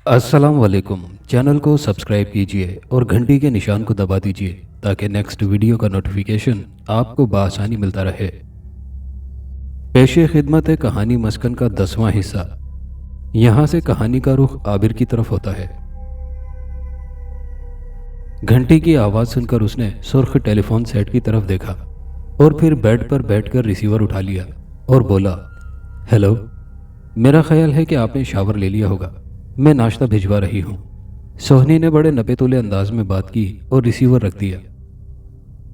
अस्सलाम वालेकुम। चैनल को सब्सक्राइब कीजिए और घंटी के निशान को दबा दीजिए ताकि नेक्स्ट वीडियो का नोटिफिकेशन आपको बआसानी मिलता रहे। पेशे खिदमत है कहानी मस्कन का 10वां हिस्सा। यहाँ से कहानी का रुख आबिर की तरफ होता है। घंटी की आवाज़ सुनकर उसने सुर्ख टेलीफोन सेट की तरफ देखा और फिर बेड पर बैठकर रिसीवर उठा लिया और बोला, हेलो, मेरा ख्याल है कि आपने शावर ले लिया होगा। मैं नाश्ता भिजवा रही हूँ। सोहनी ने बड़े नपे तुले अंदाज में बात की और रिसीवर रख दिया।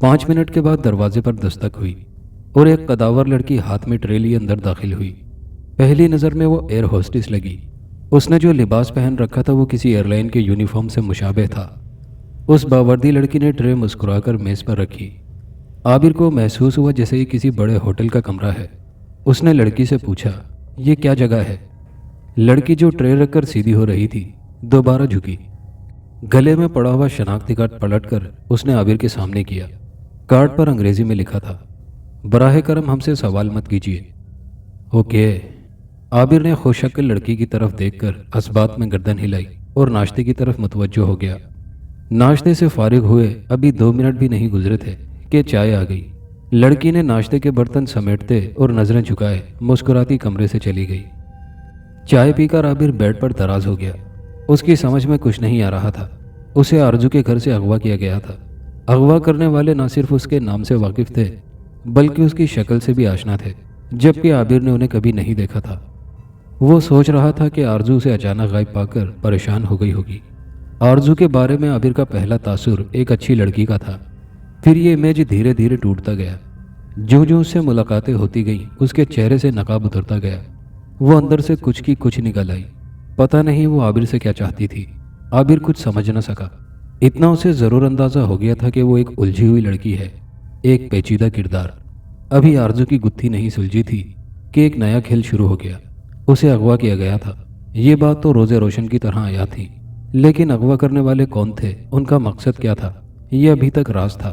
5 मिनट के बाद दरवाजे पर दस्तक हुई और एक कदावर लड़की हाथ में ट्रे लिए अंदर दाखिल हुई। पहली नज़र में वो एयर होस्टेस लगी। उसने जो लिबास पहन रखा था वो किसी एयरलाइन के यूनिफॉर्म से मुशाबे था। उस बावर्दी लड़की ने ट्रे मुस्कुराकर मेज़ पर रखी। आबिर को महसूस हुआ जैसे ये किसी बड़े होटल का कमरा है। उसने लड़की से पूछा, ये क्या जगह है? लड़की जो ट्रे रखकर सीधी हो रही थी दोबारा झुकी। गले में पड़ा हुआ शनाख्ती कार्ड पलटकर उसने आबिर के सामने किया। कार्ड पर अंग्रेजी में लिखा था, बराह करम हमसे सवाल मत कीजिए। ओके। आबिर ने खुशशक्ल लड़की की तरफ देखकर असबात में गर्दन हिलाई और नाश्ते की तरफ मुतवज्जो हो गया। नाश्ते से फारिग हुए अभी 2 मिनट भी नहीं गुजरे थे कि चाय आ गई। लड़की ने नाश्ते के बर्तन समेटते और नजरें झुकाए मुस्कुराती कमरे से चली गई। चाय पीकर आबिर बेड पर दराज हो गया। उसकी समझ में कुछ नहीं आ रहा था। उसे आरजू के घर से अगवा किया गया था। अगवा करने वाले न सिर्फ उसके नाम से वाकिफ थे बल्कि उसकी शक्ल से भी आशना थे, जबकि आबिर ने उन्हें कभी नहीं देखा था। वो सोच रहा था कि आरजू से अचानक गायब पाकर परेशान हो गई होगी। आरजू के बारे में आबिर का पहला तासुर एक अच्छी लड़की का था। फिर ये इमेज धीरे धीरे टूटता गया। जो जो उससे मुलाकातें होती गईं उसके चेहरे से नकाब उतरता गया। वो अंदर से कुछ की कुछ निकल आई। पता नहीं वो आबिर से क्या चाहती थी। आबिर कुछ समझ न सका। इतना उसे ज़रूर अंदाज़ा हो गया था कि वो एक उलझी हुई लड़की है, एक पेचीदा किरदार। अभी आरजू की गुत्थी नहीं सुलझी थी कि एक नया खेल शुरू हो गया। उसे अगवा किया गया था। ये बात तो रोज़े रोशन की तरह आया थी, लेकिन अगवा करने वाले कौन थे, उनका मकसद क्या था, ये अभी तक राज था।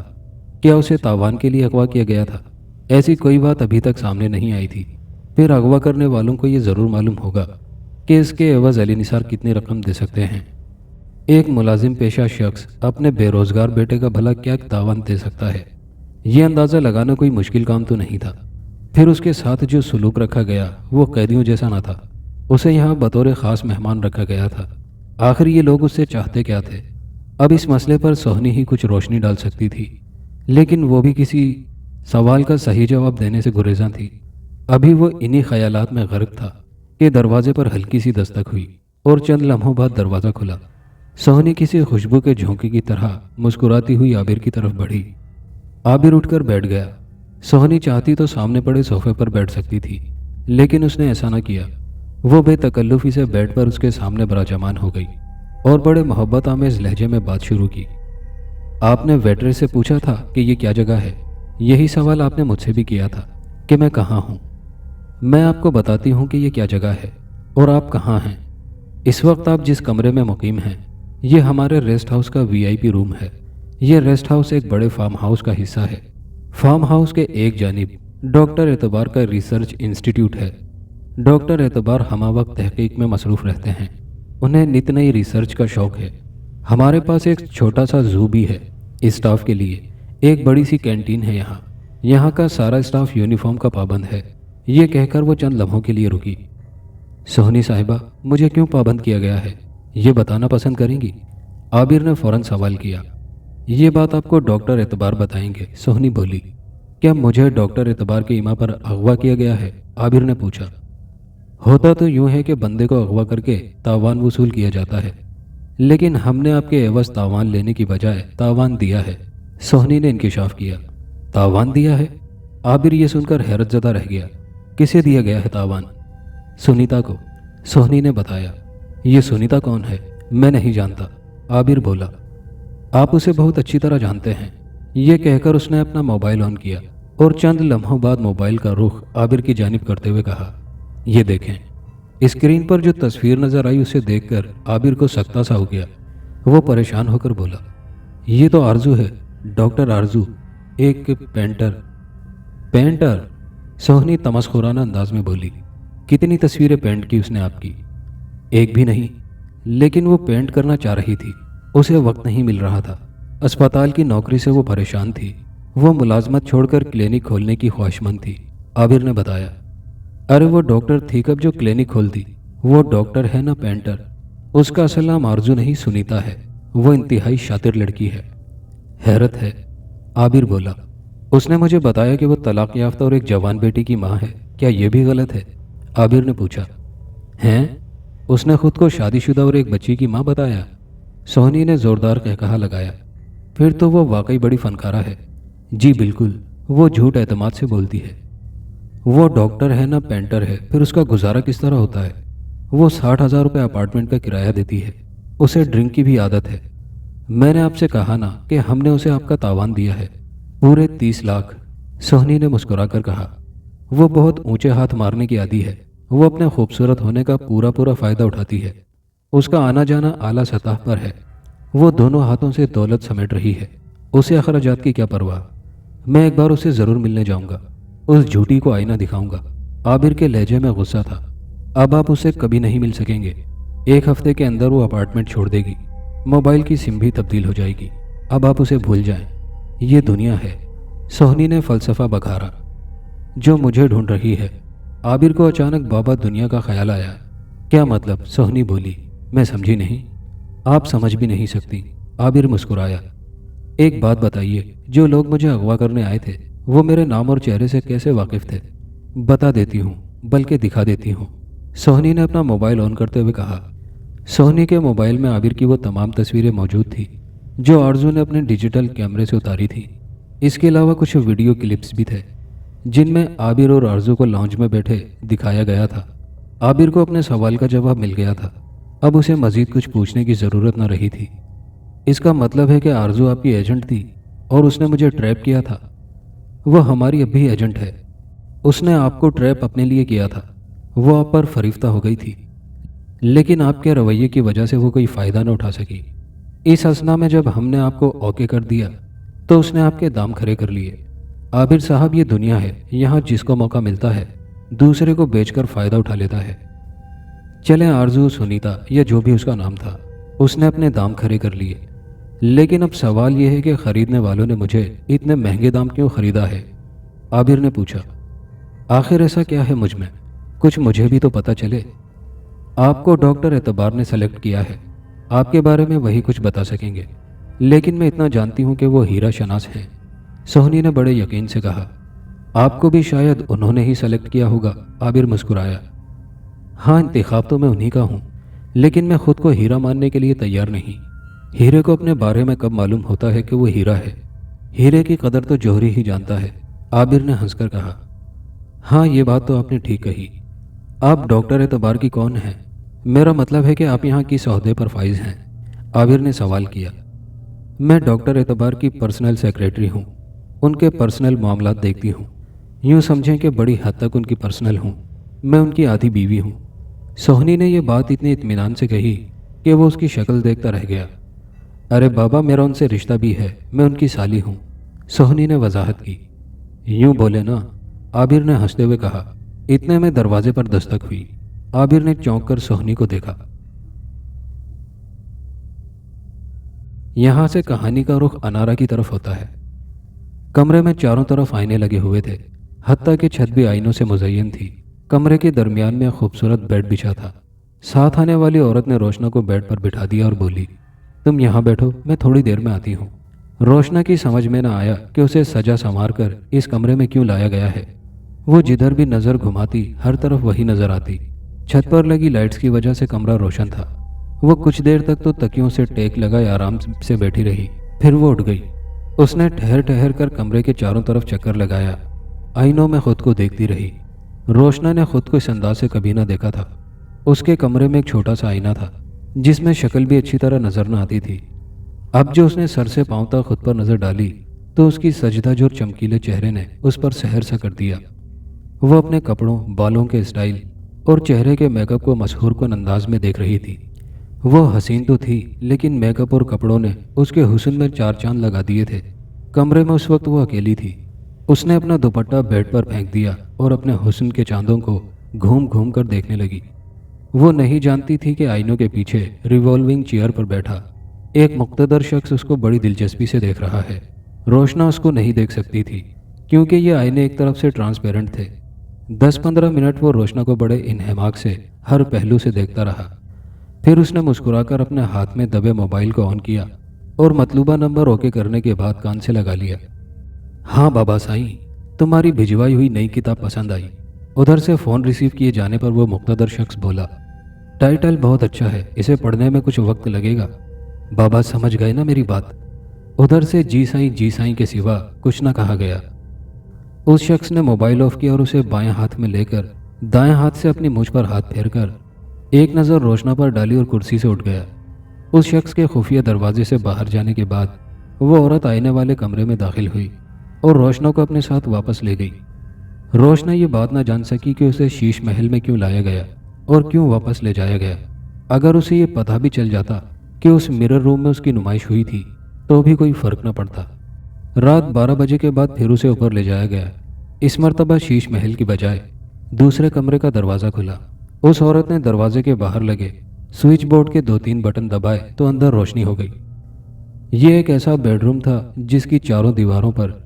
क्या उसे तावान के लिए अगवा किया गया था? ऐसी कोई बात अभी तक सामने नहीं आई थी। फिर अगवा करने वालों को ये ज़रूर मालूम होगा कि इसके एवज अली निसार कितनी रकम दे सकते हैं। एक मुलाजिम पेशा शख्स अपने बेरोज़गार बेटे का भला क्या तावान दे सकता है, ये अंदाज़ा लगाना कोई मुश्किल काम तो नहीं था। फिर उसके साथ जो सलूक रखा गया वो कैदियों जैसा ना था। उसे यहाँ बतौर ख़ास मेहमान रखा गया था। आखिर ये लोग उससे चाहते क्या थे? अब इस मसले पर सोहनी ही कुछ रोशनी डाल सकती थी, लेकिन वो भी किसी सवाल का सही जवाब देने से गुरेज़ा थी। अभी वो इन्हीं ख्यालात में गर्क था कि दरवाजे पर हल्की सी दस्तक हुई और चंद लम्हों बाद दरवाज़ा खुला। सोहनी किसी खुशबू के झोंके की तरह मुस्कुराती हुई आबिर की तरफ बढ़ी। आबिर उठकर बैठ गया। सोहनी चाहती तो सामने पड़े सोफे पर बैठ सकती थी, लेकिन उसने ऐसा न किया। वो बेतकल्लुफ़ी से बेड पर उसके सामने बराजमान हो गई और बड़े मोहब्बत आमेज़ लहजे में बात शुरू की। आपने वेटर से पूछा था कि ये क्या जगह है? यही सवाल आपने मुझसे भी किया था कि मैं कहाँ हूँ। मैं आपको बताती हूँ कि ये क्या जगह है और आप कहाँ हैं। इस वक्त आप जिस कमरे में मुकीम हैं ये हमारे रेस्ट हाउस का वीआईपी रूम है। ये रेस्ट हाउस एक बड़े फार्म हाउस का हिस्सा है। फार्म हाउस के एक जानिब डॉक्टर एतबार का रिसर्च इंस्टीट्यूट है। डॉक्टर एतबार हमावक्त तहकीक में मसरूफ़ रहते हैं। उन्हें नित नई रिसर्च का शौक़ है। हमारे पास एक छोटा सा जू भी है स्टाफ के लिए। एक बड़ी सी कैंटीन है। यहाँ का सारा स्टाफ यूनिफॉर्म का पाबंद है। ये कहकर वो चंद लम्हों के लिए रुकी। सोहनी साहिबा, मुझे क्यों पाबंद किया गया है, ये बताना पसंद करेंगी? आबिर ने फ़ौरन सवाल किया। ये बात आपको डॉक्टर एतबार बताएंगे, सोहनी बोली। क्या मुझे डॉक्टर एतबार के इमा पर अगवा किया गया है? आबिर ने पूछा। होता तो यूँ है कि बंदे को अगवा करके तावान वसूल किया जाता है, लेकिन हमने आपके एवज तावान लेने की बजाय तावान दिया है। सोहनी ने इंकिशाफ किया। तावान दिया है? आबिर ये सुनकर हैरत ज़दा रह गया। किसे दिया गया है तावान? सुनीता को, सोहनी ने बताया। ये सुनीता कौन है? मैं नहीं जानता, आबिर बोला। आप उसे बहुत अच्छी तरह जानते हैं। ये कहकर उसने अपना मोबाइल ऑन किया और चंद लम्हों बाद मोबाइल का रुख आबिर की जानिब करते हुए कहा, ये देखें। स्क्रीन पर जो तस्वीर नज़र आई उसे देखकर आबिर को सकता सा हो गया। वो परेशान होकर बोला, ये तो आरजू है, डॉक्टर आरजू, एक पेंटर। पेंटर? सोहनी तमस्खुराना अंदाज में बोली। कितनी तस्वीरें पेंट की उसने आपकी? एक भी नहीं। लेकिन वो पेंट करना चाह रही थी। उसे वक्त नहीं मिल रहा था। अस्पताल की नौकरी से वो परेशान थी। वो मुलाजमत छोड़कर क्लिनिक खोलने की ख्वाहिशमंद थी। आबिर ने बताया। अरे वो डॉक्टर थी कब जो क्लिनिक खोलती? वो डॉक्टर है ना पेंटर। उसका असल नाम आरजू नहीं सुनीता है। वो इंतहाई शातिर लड़की है। हैरत है, आबिर बोला। उसने मुझे बताया कि वो तलाक याफ्ता और एक जवान बेटी की माँ है। क्या ये भी गलत है? आबिर ने पूछा। हैं? उसने खुद को शादीशुदा और एक बच्ची की माँ बताया। सोहनी ने जोरदार कहकहा लगाया। फिर तो वो वाकई बड़ी फनकारा है। जी बिल्कुल, वो झूठ एतमाद से बोलती है। वो डॉक्टर है ना पेंटर है, फिर उसका गुजारा किस तरह होता है? वो 60,000 रुपये अपार्टमेंट का किराया देती है। उसे ड्रिंक की भी आदत है। मैंने आपसे कहा ना कि हमने उसे आपका तावान दिया है, पूरे 30 लाख। सोहनी ने मुस्कुराकर कहा। वो बहुत ऊंचे हाथ मारने की आदी है। वो अपने खूबसूरत होने का पूरा पूरा फ़ायदा उठाती है। उसका आना जाना आला सतह पर है। वो दोनों हाथों से दौलत समेट रही है। उसे अखराजात की क्या परवाह। मैं एक बार उसे ज़रूर मिलने जाऊंगा। उस झूठी को आईना दिखाऊंगा। आबिर के लहजे में गुस्सा था। अब आप उससे कभी नहीं मिल सकेंगे। 1 हफ्ते के अंदर वो अपार्टमेंट छोड़ देगी। मोबाइल की सिम भी तब्दील हो जाएगी। अब आप उसे भूल जाएं। ये दुनिया है। सोहनी ने फलसफा बघारा। जो मुझे ढूंढ रही है। आबिर को अचानक बाबा दुनिया का ख्याल आया। क्या मतलब? सोहनी बोली। मैं समझी नहीं। आप समझ भी नहीं सकती। आबिर मुस्कुराया। एक बात बताइए, जो लोग मुझे अगवा करने आए थे वो मेरे नाम और चेहरे से कैसे वाकिफ थे? बता देती हूँ, बल्कि दिखा देती हूँ। सोहनी ने अपना मोबाइल ऑन करते हुए कहा। सोहनी के मोबाइल में आबिर की वो तमाम तस्वीरें मौजूद थी जो आरजू ने अपने डिजिटल कैमरे से उतारी थी। इसके अलावा कुछ वीडियो क्लिप्स भी थे जिनमें आबिर और आरजू को लॉन्ज में बैठे दिखाया गया था। आबिर को अपने सवाल का जवाब मिल गया था। अब उसे मजीद कुछ पूछने की ज़रूरत न रही थी। इसका मतलब है कि आरजू आपकी एजेंट थी और उसने मुझे ट्रैप किया था। वह हमारी अब भी एजेंट है। उसने आपको ट्रैप अपने लिए किया था। वो आप पर फरिफ्ता हो गई थी, लेकिन आपके रवैये की वजह से वो कोई फ़ायदा न उठा सकी। इस असना में जब हमने आपको ओके कर दिया तो उसने आपके दाम खड़े कर लिए। आबिर साहब, ये दुनिया है, यहाँ जिसको मौका मिलता है दूसरे को बेचकर फ़ायदा उठा लेता है। चले आरजू सुनीता या जो भी उसका नाम था, उसने अपने दाम खड़े कर लिए। लेकिन अब सवाल यह है कि ख़रीदने वालों ने मुझे इतने महंगे दाम क्यों ख़रीदा है? आबिर ने पूछा। आखिर ऐसा क्या है मुझ में? कुछ मुझे भी तो पता चले। आपको डॉक्टर एतबार ने सेलेक्ट किया है। आपके बारे में वही कुछ बता सकेंगे, लेकिन मैं इतना जानती हूँ कि वो हीरा शनास हैं। सोहनी ने बड़े यकीन से कहा। आपको भी शायद उन्होंने ही सेलेक्ट किया होगा। आबिर मुस्कुराया। हाँ, इंतखाब तो मैं उन्हीं का हूँ, लेकिन मैं खुद को हीरा मानने के लिए तैयार नहीं। हीरे को अपने बारे में कब मालूम होता है कि वो हीरा है? हीरे की कदर तो जौहरी ही जानता है। आबिर ने हंसकर कहा। हाँ, ये बात तो आपने ठीक कही। आप डॉक्टर एतबार की कौन हैं? मेरा मतलब है कि आप यहाँ किस ओहदे पर फाइज हैं? आबिर ने सवाल किया। मैं डॉक्टर एतबार की पर्सनल सेक्रेटरी हूँ। उनके पर्सनल मामलात देखती हूँ। यूँ समझें कि बड़ी हद तक उनकी पर्सनल हूँ। मैं उनकी आधी बीवी हूँ। सोहनी ने यह बात इतने इत्मीनान से कही कि वो उसकी शक्ल देखता रह गया। अरे बाबा, मेरा उनसे रिश्ता भी है, मैं उनकी साली हूँ। सोहनी ने वजाहत की। यूं बोले ना, आबिर ने हंसते हुए कहा। इतने में दरवाजे पर दस्तक हुई। आबिर ने चौंक कर सोहनी को देखा। यहाँ से कहानी का रुख अनारा की तरफ होता है। कमरे में चारों तरफ आईने लगे हुए थे, हत्ता कि छत भी आईनों से मुज़य्यन थी। कमरे के दरमियान में खूबसूरत बेड बिछा था। साथ आने वाली औरत ने रोशना को बेड पर बिठा दिया और बोली, तुम यहाँ बैठो, मैं थोड़ी देर में आती हूँ। रोशना की समझ में न आया कि उसे सजा संवार कर इस कमरे में क्यों लाया गया है। वो जिधर भी नज़र घुमाती हर तरफ वही नज़र आती। छत पर लगी लाइट्स की वजह से कमरा रोशन था। वो कुछ देर तक तो तकियों से टेक लगाए आराम से बैठी रही, फिर वो उठ गई। उसने ठहर ठहर कर कमरे के चारों तरफ चक्कर लगाया। आईनों में खुद को देखती रही। रोशना ने खुद को इस अंदाज से कभी ना देखा था। उसके कमरे में एक छोटा सा आईना था जिसमें शक्ल भी अच्छी तरह नजर न आती थी। अब जो उसने सर से पांव तक खुद पर नजर डाली तो उसकी सजदाजोर चमकीले चेहरे ने उस पर सहर सा कर दिया। वो अपने कपड़ों, बालों के स्टाइल और चेहरे के मेकअप को मशहूर कुन अंदाज में देख रही थी। वो हसीन तो थी, लेकिन मेकअप और कपड़ों ने उसके हुस्न में चार चांद लगा दिए थे। कमरे में उस वक्त वो अकेली थी। उसने अपना दुपट्टा बेड पर फेंक दिया और अपने हुस्न के चांदों को घूम घूम कर देखने लगी। वो नहीं जानती थी कि आईनों के पीछे रिवॉल्विंग चेयर पर बैठा एक मुक्तदर शख्स उसको बड़ी दिलचस्पी से देख रहा है। रोशना उसको नहीं देख सकती थी क्योंकि ये आईने एक तरफ से ट्रांसपेरेंट थे। 10-15 मिनट वो रोशना को बड़े इन्हमाक से हर पहलू से देखता रहा। फिर उसने मुस्कुराकर अपने हाथ में दबे मोबाइल को ऑन किया और मतलूबा नंबर ओके करने के बाद कान से लगा लिया। हाँ बाबा साईं, तुम्हारी भिजवाई हुई नई किताब पसंद आई। उधर से फ़ोन रिसीव किए जाने पर वो मुक्तदर शख्स बोला, टाइटल बहुत अच्छा है, इसे पढ़ने में कुछ वक्त लगेगा। बाबा समझ गए ना मेरी बात? उधर से जी साईं के सिवा कुछ ना कहा गया। उस शख्स ने मोबाइल ऑफ किया और उसे बाएं हाथ में लेकर दाएं हाथ से अपनी मुझ पर हाथ फेरकर एक नज़र रोशना पर डाली और कुर्सी से उठ गया। उस शख्स के खुफिया दरवाजे से बाहर जाने के बाद वो औरत आईने वाले कमरे में दाखिल हुई और रोशना को अपने साथ वापस ले गई। रोशना ये बात ना जान सकी कि उसे शीश महल में क्यों लाया गया और क्यों वापस ले जाया गया। अगर उसे ये पता भी चल जाता कि उस मिरर रूम में उसकी नुमाइश हुई थी तो भी कोई फर्क न पड़ता। रात 12 बजे के बाद फिर उसे ऊपर ले जाया गया। इस मर्तबा शीश महल की बजाय दूसरे कमरे का दरवाज़ा खुला। उस औरत ने दरवाजे के बाहर लगे स्विच बोर्ड के 2-3 बटन दबाए तो अंदर रोशनी हो गई। ये एक ऐसा बेडरूम था जिसकी चारों दीवारों पर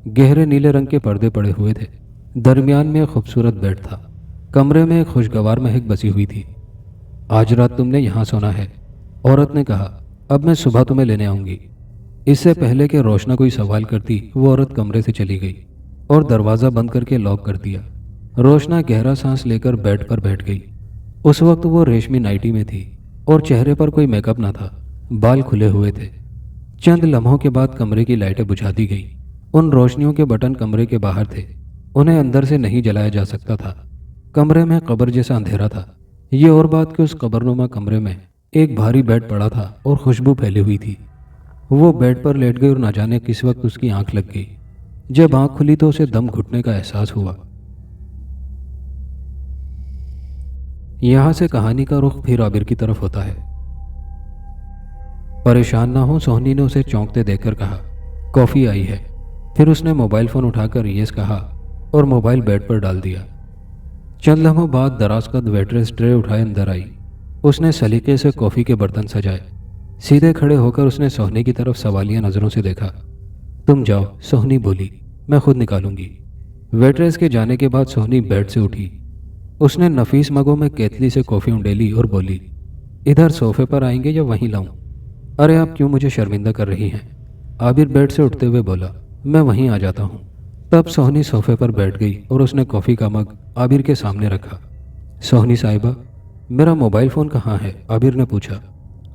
गहरे नीले रंग के पर्दे पड़े हुए थे। दरमियान में एक खूबसूरत बेड था। कमरे में एक खुशगवार महक बसी हुई थी। आज रात तुमने यहाँ सोना है, औरत ने कहा। अब मैं सुबह तुम्हें लेने आऊँगी। इससे पहले कि रोशना कोई सवाल करती वो औरत कमरे से चली गई और दरवाज़ा बंद करके लॉक कर दिया। रोशना गहरा सांस लेकर बेड पर बैठ गई। उस वक्त वो रेशमी नाइटी में थी और चेहरे पर कोई मेकअप ना था। बाल खुले हुए थे। चंद लम्हों के बाद कमरे की लाइटें बुझा दी गईं। उन रोशनियों के बटन कमरे के बाहर थे, उन्हें अंदर से नहीं जलाया जा सकता था। कमरे में कब्र जैसा अंधेरा था। ये और बात कि उस कब्रनुमा कमरे में एक भारी बेड पड़ा था और खुशबू फैली हुई थी। वो बेड पर लेट गई और न जाने किस वक्त उसकी आंख लग गई। जब आंख खुली तो उसे दम घुटने का एहसास हुआ। यहाँ से कहानी का रुख फिर आबिर की तरफ होता है। परेशान ना हो, सोहनी ने उसे चौंकते देखकर कहा, कॉफ़ी आई है। फिर उसने मोबाइल फ़ोन उठाकर यस कहा और मोबाइल बेड पर डाल दिया। चंद लम्हों बाद दराज कद वेट्रेस ट्रे उठाए अंदर आई। उसने सलीके से कॉफ़ी के बर्तन सजाए। सीधे खड़े होकर उसने सोहनी की तरफ सवालिया नज़रों से देखा। तुम जाओ, सोहनी बोली, मैं खुद निकालूंगी। वेट्रेस के जाने के बाद सोहनी बेड से उठी। उसने नफीस मगों में केतली से कॉफ़ी उंडेली और बोली, इधर सोफे पर आएंगे या वहीं लाऊं? अरे आप क्यों मुझे शर्मिंदा कर रही हैं? आबिर बेड से उठते हुए बोला, मैं वहीं आ जाता हूँ। तब सोहनी सोफे पर बैठ गई और उसने कॉफ़ी का मग आबिर के सामने रखा। सोहनी साहिबा, मेरा मोबाइल फ़ोन कहाँ है? आबिर ने पूछा।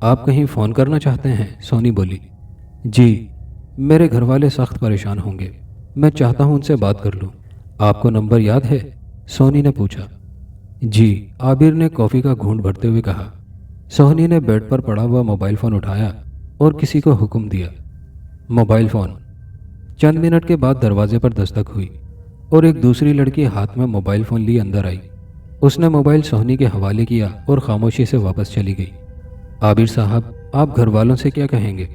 आप कहीं फ़ोन करना चाहते हैं? सोहनी बोली। जी, मेरे घर वाले सख्त परेशान होंगे, मैं चाहता हूँ उनसे बात कर लूँ। आपको नंबर याद है? सोहनी ने पूछा। जी, आबिर ने कॉफ़ी का घूंट भरते हुए कहा। सोहनी ने बेड पर पड़ा हुआ मोबाइल फ़ोन उठाया और किसी को हुक्म दिया, मोबाइल फ़ोन। चंद मिनट के बाद दरवाजे पर दस्तक हुई और एक दूसरी लड़की हाथ में मोबाइल फ़ोन लिए अंदर आई। उसने मोबाइल सोहनी के हवाले किया और खामोशी से वापस चली गई। आबिर साहब, आप घर वालों से क्या कहेंगे?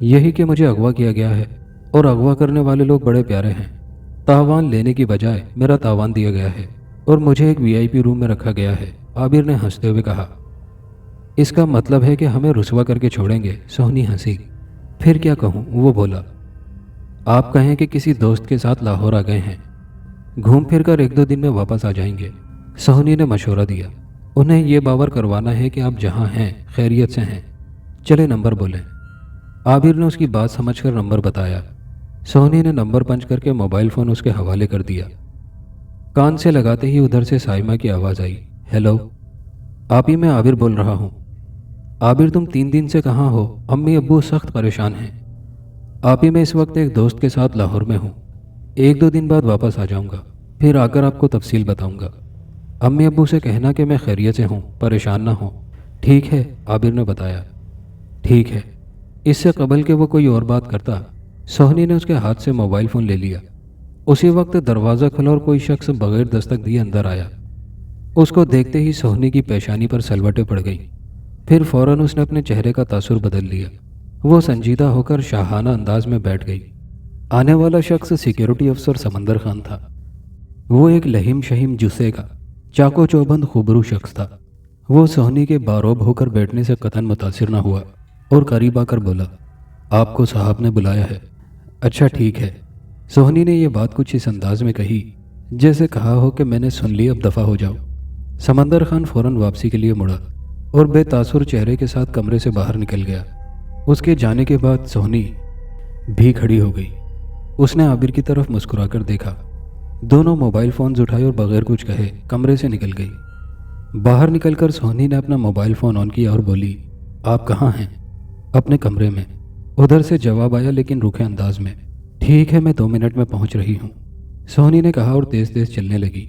यही कि मुझे अगवा किया गया है और अगवा करने वाले लोग बड़े प्यारे हैं। तावान लेने की बजाय मेरा तावान दिया गया है और मुझे एक वीआईपी रूम में रखा गया है, आबिर ने हंसते हुए कहा। इसका मतलब है कि हमें रुसवा करके छोड़ेंगे? सोहनी हंसी। फिर क्या कहूँ, वो बोला। आप कहें कि किसी दोस्त के साथ लाहौर आ गए हैं, घूम फिर कर 1-2 दिन में वापस आ जाएंगे। सोहनी ने मशवरा दिया। उन्हें ये बावर करवाना है कि आप जहाँ हैं खैरियत से हैं। चले नंबर बोलें। आबिर ने उसकी बात समझकर नंबर बताया। सोहनी ने नंबर पंच करके मोबाइल फ़ोन उसके हवाले कर दिया। कान से लगाते ही उधर से साइमा की आवाज़ आई, हेलो। आप ही, मैं आबिर बोल रहा हूँ। आबिर, तुम 3 दिन से कहाँ हो? अम्मी अब्बू सख्त परेशान हैं। आप ही, मैं इस वक्त एक दोस्त के साथ लाहौर में हूँ। 1-2 दिन बाद वापस आ जाऊँगा, फिर आकर आपको तफसील बताऊँगा। अम्मी अब्बू से कहना कि मैं खैरियत से हूँ, परेशान ना हो। ठीक है, आबिर ने बताया। ठीक है। इससे कबल के वो कोई और बात करता, सोहनी ने उसके हाथ से मोबाइल फ़ोन ले लिया। उसी वक्त दरवाज़ा खुला और कोई शख्स बगैर दस्तक दिए अंदर आया। उसको देखते ही सोहनी की पेशानी पर सलवटें पड़ गईं। फिर फौरन उसने अपने चेहरे का तासुर बदल लिया। वो संजीदा होकर शाहाना अंदाज में बैठ गई। आने वाला शख्स सिक्योरिटी अफसर समंदर खान था। वो एक लहीम शहीम जुस्से का चाको चौबंद खुबरू शख्स था। वो सोहनी के बारोब होकर बैठने से कतन मुतासिर न हुआ और करीब आकर बोला, आपको साहब ने बुलाया है। अच्छा ठीक है। सोहनी ने यह बात कुछ इस अंदाज में कही जैसे कहा हो कि मैंने सुन ली, अब दफ़ा हो जाओ। समंदर खान फौरन वापसी के लिए मुड़ा और बेतासुर चेहरे के साथ कमरे से बाहर निकल गया। उसके जाने के बाद सोहनी भी खड़ी हो गई। उसने आबिर की तरफ मुस्कुराकर देखा। दोनों मोबाइल फ़ोन्स उठाए और बगैर कुछ कहे कमरे से निकल गई। बाहर निकलकर सोहनी ने अपना मोबाइल फ़ोन ऑन किया और बोली, आप कहाँ हैं? अपने कमरे में। उधर से जवाब आया लेकिन रूखे अंदाज में, ठीक है मैं 2 मिनट में पहुंच रही हूँ, सोहनी ने कहा और तेज़ तेज़ चलने लगी।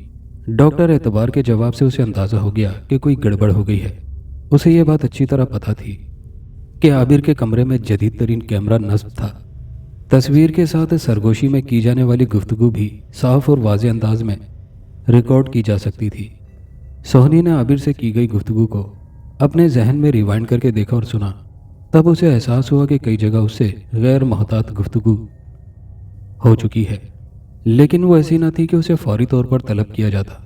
डॉक्टर एतबार के जवाब से उसे अंदाज़ा हो गया कि कोई गड़बड़ हो गई है। उसे यह बात अच्छी तरह पता थी कि आबिर के कमरे में जदीद तरीन कैमरा नस्ब था। तस्वीर के साथ सरगोशी में की जाने वाली गुफ्तगू भी साफ और वाज़ेह अंदाज में रिकॉर्ड की जा सकती थी। सोहनी ने आबिर से की गई गुफ्तगू को अपने जहन में रिवाइंड करके देखा और सुना। तब उसे एहसास हुआ कि कई जगह उससे गैर मोहतात गुफ्तगू हो चुकी है, लेकिन वो ऐसी न थी कि उसे फौरी तौर पर तलब किया जाता।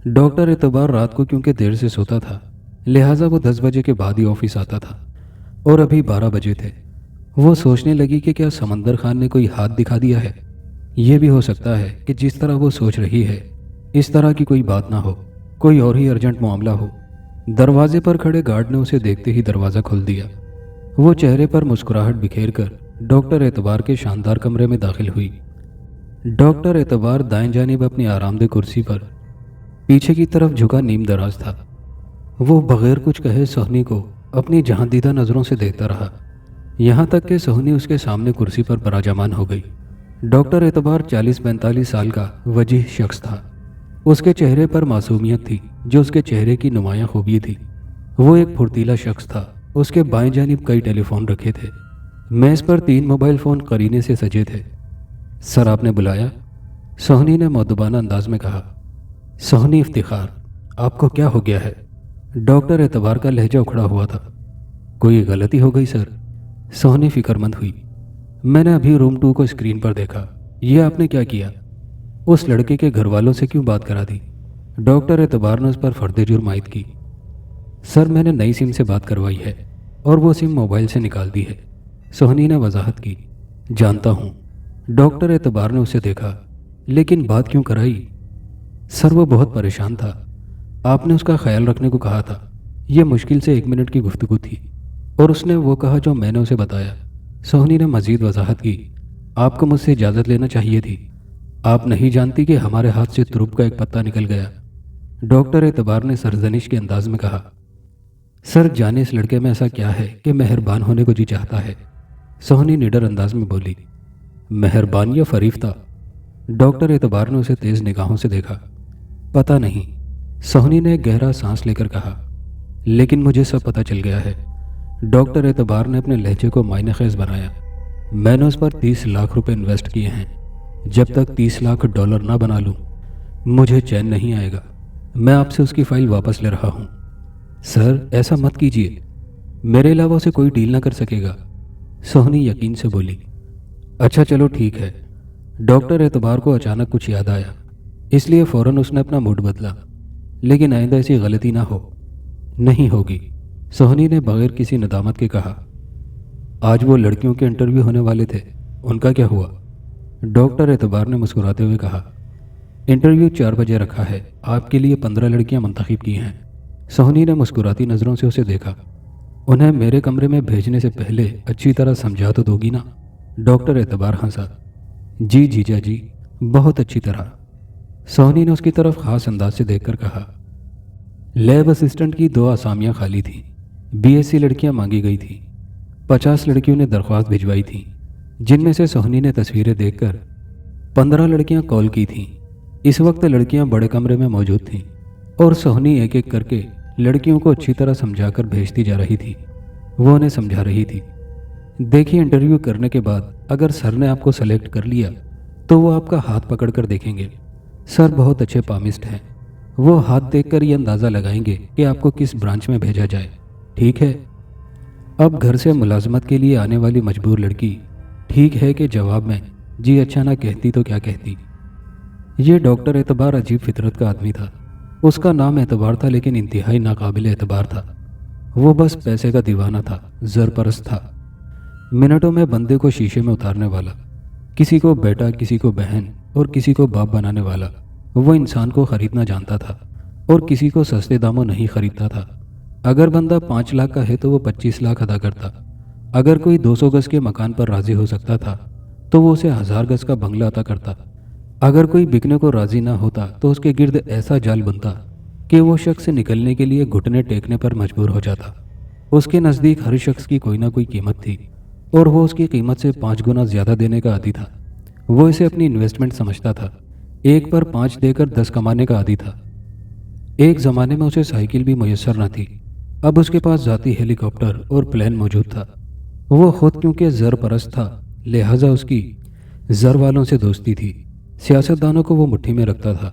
डॉक्टर एतबार रात को क्योंकि देर से सोता था, लिहाजा वो 10 बजे के बाद ही ऑफिस आता था और अभी 12 बजे थे। वो सोचने लगी कि क्या समंदर खान ने कोई हाथ दिखा दिया है। यह भी हो सकता है कि जिस तरह वो सोच रही है इस तरह की कोई बात ना हो, कोई और ही अर्जेंट मामला हो। दरवाजे पर खड़े गार्ड ने उसे देखते ही दरवाज़ा खोल दिया। वो चेहरे पर मुस्कुराहट बिखेर कर डॉक्टर एतबार के शानदार कमरे में दाखिल हुई। डॉक्टर एतबार दाएं जानिब अपनी आरामदेह कुर्सी पर पीछे की तरफ झुका नीम दराज था। वो बगैर कुछ कहे सोहनी को अपनी जहांदीदा नज़रों से देखता रहा, यहाँ तक कि सोहनी उसके सामने कुर्सी पर बराजमान हो गई। डॉक्टर एतबार 40-45 साल का वजीह शख्स था। उसके चेहरे पर मासूमियत थी जो उसके चेहरे की नुमायां खूबी थी। वो एक फुर्तीला शख्स था। उसके बाएं जानिब कई टेलीफोन रखे थे। मेज़ पर 3 मोबाइल फ़ोन करीने से सजे थे। सर आपने बुलाया? सोहनी ने मौदबाना अंदाज में कहा। सोहनी इफ्तिखार, आपको क्या हो गया है? डॉक्टर एतबार का लहजा उखड़ा हुआ था। कोई गलती हो गई सर? सोहनी फिक्रमंद हुई। मैंने अभी रूम 2 को स्क्रीन पर देखा। ये आपने क्या किया? उस लड़के के घर वालों से क्यों बात करा दी? डॉक्टर एतबार ने उस पर फर्द जुर्म आयद की। सर मैंने नई सिम से बात करवाई है और वो सिम मोबाइल से निकाल दी है, सोहनी ने वजाहत की। जानता हूँ। डॉक्टर एतबार ने उसे देखा। लेकिन बात क्यों कराई? सर वो बहुत परेशान था। आपने उसका ख्याल रखने को कहा था। यह मुश्किल से 1 मिनट की गुफ्तगू थी और उसने वो कहा जो मैंने उसे बताया। सोहनी ने मजीद वजाहत की। आपको मुझसे इजाज़त लेना चाहिए थी। आप नहीं जानती कि हमारे हाथ से तुरुप का एक पत्ता निकल गया। डॉक्टर एतबार ने सरजनिश के अंदाज में कहा। सर जाने इस लड़के में ऐसा क्या है कि मेहरबान होने को जी चाहता है? सोहनी निडर अंदाज में बोली। मेहरबान या फरीफ्ता? डॉक्टर एतबार ने उसे तेज निगाहों से देखा। पता नहीं, सोहनी ने एक गहरा सांस लेकर कहा। लेकिन मुझे सब पता चल गया है। डॉक्टर एतबार ने अपने लहजे को मायने खेज बनाया। मैंने उस पर 30 लाख रुपए इन्वेस्ट किए हैं। जब तक 30 लाख डॉलर ना बना लूं, मुझे चैन नहीं आएगा। मैं आपसे उसकी फाइल वापस ले रहा हूं। सर ऐसा मत कीजिए, मेरे अलावा उसे कोई डील ना कर सकेगा, सोहनी यकीन से बोली। अच्छा चलो ठीक है। डॉक्टर एतबार को अचानक कुछ याद आया, इसलिए फ़ौरन उसने अपना मूड बदला। लेकिन आइंदा ऐसी गलती ना हो। नहीं होगी, सोहनी ने बगैर किसी नदामत के कहा। आज वो लड़कियों के इंटरव्यू होने वाले थे, उनका क्या हुआ? डॉक्टर एतबार ने मुस्कुराते हुए कहा। इंटरव्यू 4 बजे रखा है। आपके लिए 15 लड़कियां मुंतखब की हैं। सोहनी ने मुस्कुराती नज़रों से उसे देखा। उन्हें मेरे कमरे में भेजने से पहले अच्छी तरह समझा तो दोगी ना? डॉक्टर एतबार हंसा। जी जीजा जी, बहुत अच्छी तरह। सोहनी ने उसकी तरफ ख़ास अंदाज से देखकर कहा। लैब असिस्टेंट की 2 आसामियाँ खाली थीं। बीएससी लड़कियां मांगी गई थीं। 50 लड़कियों ने दरख्वास्त भिजवाई थी, जिनमें से सोहनी ने तस्वीरें देखकर 15 लड़कियां कॉल की थीं। इस वक्त लड़कियां बड़े कमरे में मौजूद थीं और सोहनी एक एक करके लड़कियों को अच्छी तरह समझाकर भेजती जा रही थी। वो उन्हें समझा रही थी। देखिए, इंटरव्यू करने के बाद अगर सर ने आपको सेलेक्ट कर लिया तो वो आपका हाथ पकड़ कर देखेंगे। सर बहुत अच्छे पामिस्ट हैं। वो हाथ देखकर ये अंदाज़ा लगाएंगे कि आपको किस ब्रांच में भेजा जाए। ठीक है? अब घर से मुलाजमत के लिए आने वाली मजबूर लड़की ठीक है के जवाब में जी अच्छा ना कहती तो क्या कहती। ये डॉक्टर एतबार अजीब फितरत का आदमी था। اس کا نام اعتبار تھا لیکن انتہائی ناقابل اعتبار تھا۔ وہ بس پیسے کا دیوانہ تھا، زر پرست تھا، منٹوں میں بندے کو شیشے میں اتارنے والا، کسی کو بیٹا، کسی کو بہن اور کسی کو باپ بنانے والا۔ وہ انسان کو خریدنا جانتا تھا اور کسی کو سستے داموں نہیں خریدتا تھا۔ اگر بندہ 5 لاکھ کا ہے تو وہ 25 لاکھ ادا کرتا۔ اگر کوئی 200 گز کے مکان پر راضی ہو سکتا تھا تو وہ اسے 1000 گز کا بنگلہ عطا کرتا۔ اگر کوئی بکنے کو راضی نہ ہوتا تو اس کے گرد ایسا جال بنتا کہ وہ شخص نکلنے کے لیے گھٹنے ٹیکنے پر مجبور ہو جاتا۔ اس کے نزدیک ہر شخص کی کوئی نہ کوئی قیمت تھی اور وہ اس کی قیمت سے 5 گنا زیادہ دینے کا عادی تھا۔ وہ اسے اپنی انویسٹمنٹ سمجھتا تھا، 1 پر 5 دے کر 10 کمانے کا عادی تھا۔ ایک زمانے میں اسے سائیکل بھی میسر نہ تھی، اب اس کے پاس ذاتی ہیلی کاپٹر اور پلین موجود تھا۔ وہ خود کیونکہ زر پرست تھا لہٰذا اس کی زر والوں سے دوستی تھی۔ سیاستدانوں کو وہ مٹھی میں رکھتا تھا۔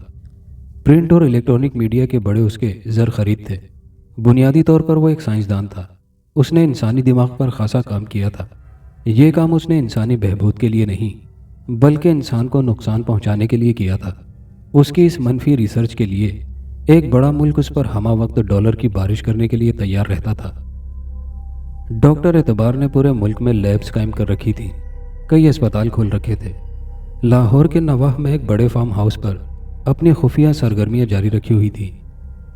پرنٹ اور الیکٹرانک میڈیا کے بڑے اس کے زر خرید تھے۔ بنیادی طور پر وہ ایک سائنسدان تھا۔ اس نے انسانی دماغ پر خاصا کام کیا تھا۔ یہ کام اس نے انسانی بہبود کے لیے نہیں بلکہ انسان کو نقصان پہنچانے کے لیے کیا تھا۔ اس کی اس منفی ریسرچ کے لیے ایک بڑا ملک اس پر ہمہ وقت ڈالر کی بارش کرنے کے لیے تیار رہتا تھا۔ ڈاکٹر اعتبار نے پورے ملک میں لیبز قائم کر رکھی تھی، کئی اسپتال کھول رکھے تھے۔ لاہور کے نواح میں ایک بڑے فارم ہاؤس پر اپنی خفیہ سرگرمیاں جاری رکھی ہوئی تھی۔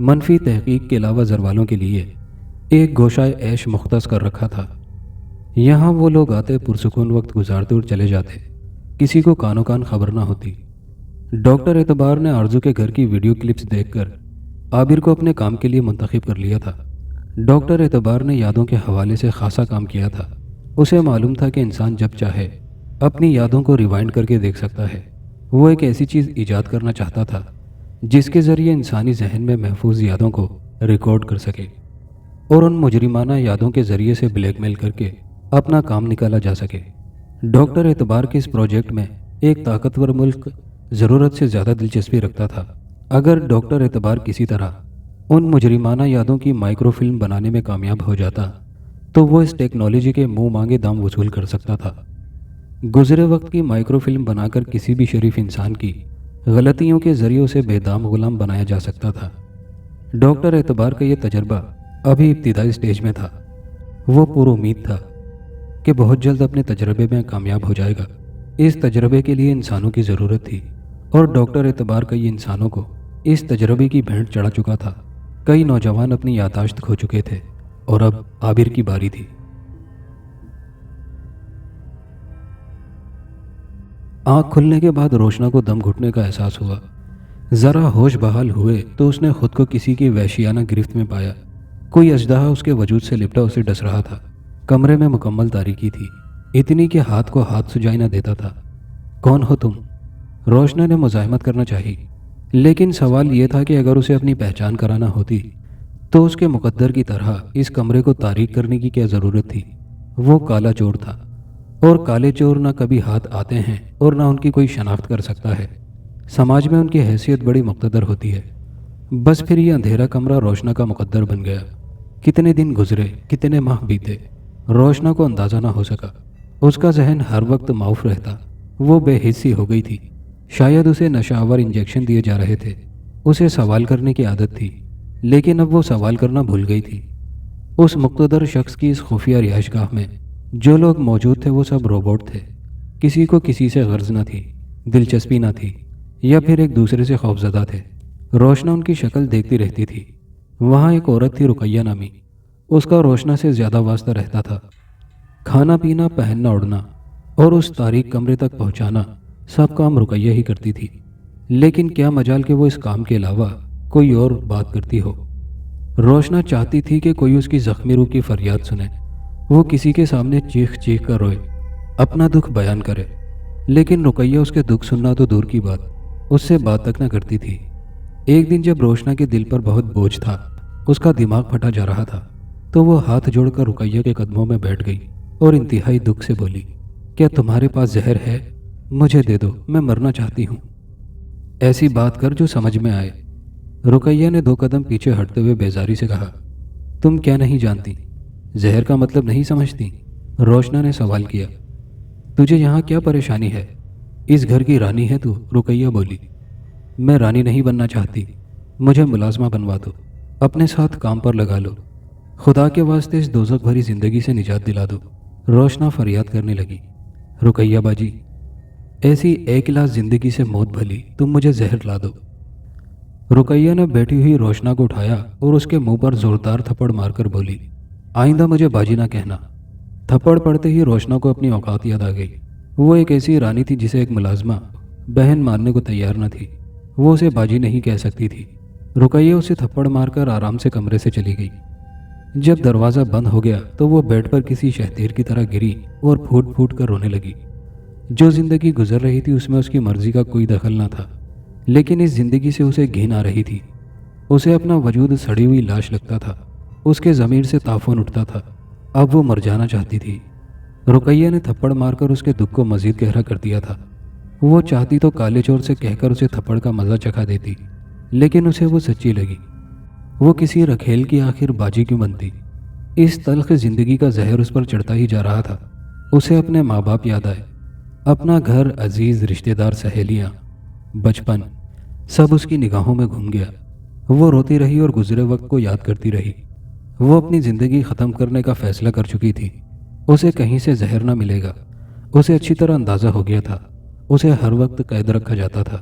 منفی تحقیق کے علاوہ زر والوں کے لیے ایک گوشہ عیش مختص کر رکھا تھا۔ یہاں وہ لوگ آتے، پرسکون وقت گزارتے اور چلے جاتے، کسی کو کانوں کان خبر نہ ہوتی۔ ڈاکٹر اعتبار نے آرزو کے گھر کی ویڈیو کلپس دیکھ کر عابر کو اپنے کام کے لیے منتخب کر لیا تھا۔ ڈاکٹر اعتبار نے یادوں کے حوالے سے خاصا کام کیا تھا۔ اسے معلوم تھا کہ انسان جب چاہے اپنی یادوں کو ریوائنڈ کر کے دیکھ سکتا ہے۔ وہ ایک ایسی چیز ایجاد کرنا چاہتا تھا جس کے ذریعے انسانی ذہن میں محفوظ یادوں کو ریکارڈ کر سکے اور ان مجرمانہ یادوں کے ذریعے سے بلیک میل کر کے اپنا کام نکالا جا سکے۔ ڈاکٹر اعتبار کے اس پروجیکٹ میں ایک طاقتور ملک ضرورت سے زیادہ دلچسپی رکھتا تھا۔ اگر ڈاکٹر اعتبار کسی طرح ان مجرمانہ یادوں کی مائکرو فلم بنانے میں کامیاب ہو جاتا تو وہ اس ٹیکنالوجی کے منہ مانگے دام وصول کر سکتا تھا۔ گزرے وقت کی مائکرو فلم بنا کر کسی بھی شریف انسان کی غلطیوں کے ذریعے اسے بے دام غلام بنایا جا سکتا تھا۔ ڈاکٹر اعتبار کا یہ تجربہ ابھی ابتدائی سٹیج میں تھا۔ وہ پر امید تھا کہ بہت جلد اپنے تجربے میں کامیاب ہو جائے گا۔ اس تجربے کے لیے انسانوں کی ضرورت تھی اور ڈاکٹر اعتبار کئی انسانوں کو اس تجربے کی بھینٹ چڑھا چکا تھا۔ کئی نوجوان اپنی یادداشت کھو چکے تھے اور اب عابر کی باری تھی۔ آنکھ کھلنے کے بعد روشنا کو دم گھٹنے کا احساس ہوا۔ ذرا ہوش بحال ہوئے تو اس نے خود کو کسی کی وحشیانہ گرفت میں پایا۔ کوئی اژدہا اس کے وجود سے لپٹا اسے ڈس رہا تھا۔ کمرے میں مکمل تاریکی تھی، اتنی کہ ہاتھ کو ہاتھ سجائی نہ دیتا تھا۔ کون ہو تم؟ روشنا نے مزاحمت کرنا چاہی، لیکن سوال یہ تھا کہ اگر اسے اپنی پہچان کرانا ہوتی تو اس کے مقدر کی طرح اس کمرے کو تاریک کرنے کی کیا ضرورت تھی؟ وہ کالا چور تھا اور کالے چور نہ کبھی ہاتھ آتے ہیں اور نہ ان کی کوئی شناخت کر سکتا ہے۔ سماج میں ان کی حیثیت بڑی مقتدر ہوتی ہے۔ بس پھر یہ اندھیرا کمرہ روشنا کا مقدر بن گیا۔ کتنے دن گزرے، کتنے ماہ بیتے، روشنا کو اندازہ نہ ہو سکا۔ اس کا ذہن ہر وقت معاف رہتا۔ وہ بے حسی ہو گئی تھی۔ شاید اسے نشہ آور انجیکشن دیے جا رہے تھے۔ اسے سوال کرنے کی عادت تھی، لیکن اب وہ سوال کرنا بھول گئی تھی۔ اس مقتدر شخص کی اس خفیہ رہائش گاہ میں جو لوگ موجود تھے وہ سب روبوٹ تھے۔ کسی کو کسی سے غرض نہ تھی، دلچسپی نہ تھی، یا پھر ایک دوسرے سے خوفزدہ تھے۔ روشنا ان کی شکل دیکھتی رہتی تھی۔ وہاں ایک عورت تھی، رقیہ نامی۔ اس کا روشنا سے زیادہ واسطہ رہتا تھا۔ کھانا پینا، پہننا اوڑھنا اور اس تاریک کمرے تک پہنچانا سب کام رقیہ ہی کرتی تھی۔ لیکن کیا مجال کہ وہ اس کام کے علاوہ کوئی اور بات کرتی ہو۔ روشنا چاہتی تھی کہ کوئی اس کی زخمی روح کی فریاد سنے، وہ کسی کے سامنے چیخ چیخ کر روئے، اپنا دکھ بیان کرے، لیکن رقیہ اس کے دکھ سننا تو دور کی بات، اس سے بات تک نہ کرتی تھی۔ ایک دن جب روشنا کے دل پر بہت بوجھ تھا، اس کا دماغ پھٹا جا رہا تھا، تو وہ ہاتھ جوڑ کر رقیہ کے قدموں میں بیٹھ گئی اور انتہائی دکھ سے بولی، کیا تمہارے پاس زہر ہے؟ مجھے دے دو، میں مرنا چاہتی ہوں۔ ایسی بات کر جو سمجھ میں آئے۔ رقیہ نے 2 قدم پیچھے ہٹتے ہوئے بیزاری سے کہا، تم کیا نہیں جانتی؟ زہر کا مطلب نہیں سمجھتی؟ روشنا نے سوال کیا۔ تجھے یہاں کیا پریشانی ہے؟ اس گھر کی رانی ہے تو؟ رقیہ بولی۔ میں رانی نہیں بننا چاہتی، مجھے ملازمہ بنوا دو، اپنے ساتھ کام پر لگا لو، خدا کے واسطے اس دوزخ بھری زندگی سے نجات دلا دو۔ روشنا فریاد کرنے لگی، رقیہ باجی، ایسی ایک لاکھ زندگی سے موت بھلی، تم مجھے زہر لا دو۔ رقیہ نے بیٹھی ہوئی روشنا کو اٹھایا اور اس کے منہ پر زوردار تھپڑ مار کر بولی، آئندہ مجھے باجی نہ کہنا۔ تھپڑ پڑتے ہی روشنا کو اپنی اوقات یاد آ گئی۔ وہ ایک ایسی رانی تھی جسے ایک ملازمہ بہن ماننے کو تیار نہ تھی، وہ اسے باجی نہیں کہہ سکتی تھی۔ رقیہ اسے تھپڑ مار کر آرام سے کمرے سے چلی گئی۔ جب دروازہ بند ہو گیا تو وہ بیڈ پر کسی شہتیر کی طرح گری اور پھوٹ پھوٹ کر رونے لگی۔ جو زندگی گزر رہی تھی اس میں اس کی مرضی کا کوئی دخل نہ تھا، لیکن اس زندگی سے اسے گھن آ رہی تھی۔ اسے اپنا وجود سڑی ہوئی لاش لگتا تھا، اس کے ضمیر سے تعفن اٹھتا تھا۔ اب وہ مر جانا چاہتی تھی۔ رقیہ نے تھپڑ مار کر اس کے دکھ کو مزید گہرا کر دیا تھا۔ وہ چاہتی تو کالے چور سے کہہ کر اسے تھپڑ کا مزہ چکھا دیتی، لیکن اسے وہ سچی لگی۔ وہ کسی رکھیل کی آخر باجی کیوں بنتی؟ اس تلخ زندگی کا زہر اس پر چڑھتا ہی جا رہا تھا۔ اسے اپنے ماں باپ یاد آئے، اپنا گھر، عزیز رشتہ دار، سہیلیاں، بچپن، سب اس کی نگاہوں میں گھوم گیا۔ وہ روتی رہی اور گزرے وقت کو یاد کرتی رہی۔ وہ اپنی زندگی ختم کرنے کا فیصلہ کر چکی تھی۔ اسے کہیں سے زہر نہ ملے گا۔ اسے اچھی طرح اندازہ ہو گیا تھا، اسے ہر وقت قید رکھا جاتا تھا۔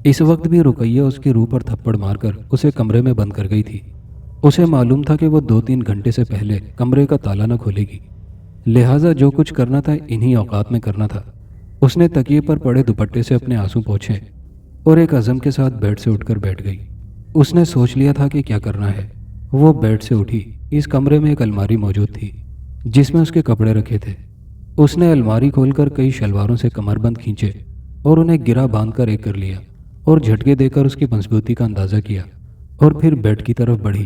اس وقت بھی رقیہ اس کی روح پر تھپڑ مار کر اسے کمرے میں بند کر گئی تھی۔ اسے معلوم تھا کہ وہ 2-3 گھنٹے سے پہلے کمرے کا تالا نہ کھولے گی، لہٰذا جو کچھ کرنا تھا انہی اوقات میں کرنا تھا۔ اس نے تکیے پر پڑے دوپٹے سے اپنے آنسو پوچھے اور ایک عزم کے ساتھ بیڈ سے اٹھ کر بیٹھ گئی۔ اس نے سوچ لیا تھا کہ کیا کرنا ہے۔ وہ بیڈ سے اٹھی۔ اس کمرے میں ایک الماری موجود تھی جس میں اس کے کپڑے رکھے تھے۔ اس نے الماری کھول کر کئی شلواروں سے کمر بند کھینچے اور انہیں گرا باندھ کر ایک کر لیا اور جھٹکے دے کر اس کی مضبوطی کا اندازہ کیا اور پھر بیڈ کی طرف بڑھی۔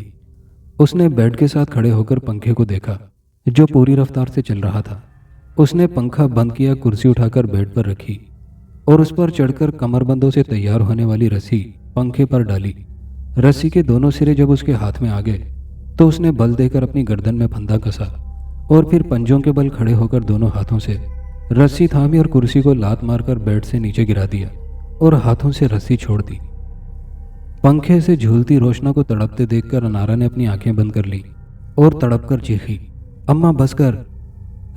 اس نے بیڈ کے ساتھ کھڑے ہو کر پنکھے کو دیکھا جو پوری رفتار سے چل رہا تھا۔ اس نے پنکھا بند کیا، کرسی اٹھا کر بیڈ پر رکھی اور اس پر چڑھ کر کمر بندوں سے تیار ہونے والی رسی پنکھے پر ڈالی۔ رسی کے دونوں سرے جب اس کے ہاتھ میں آ گئے تو اس نے بل دے کر اپنی گردن میں پھندا کسا اور پھر پنجوں کے بل کھڑے ہو کر دونوں ہاتھوں سے رسی تھامی اور کرسی کو لات مار کر بیڈ سے نیچے گرا دیا اور ہاتھوں سے رسی چھوڑ دی۔ پنکھے سے جھولتی روشنا کو تڑپتے دیکھ کر انارا نے اپنی آنکھیں بند کر لی اور تڑپ کر چیخی، اماں بس کر۔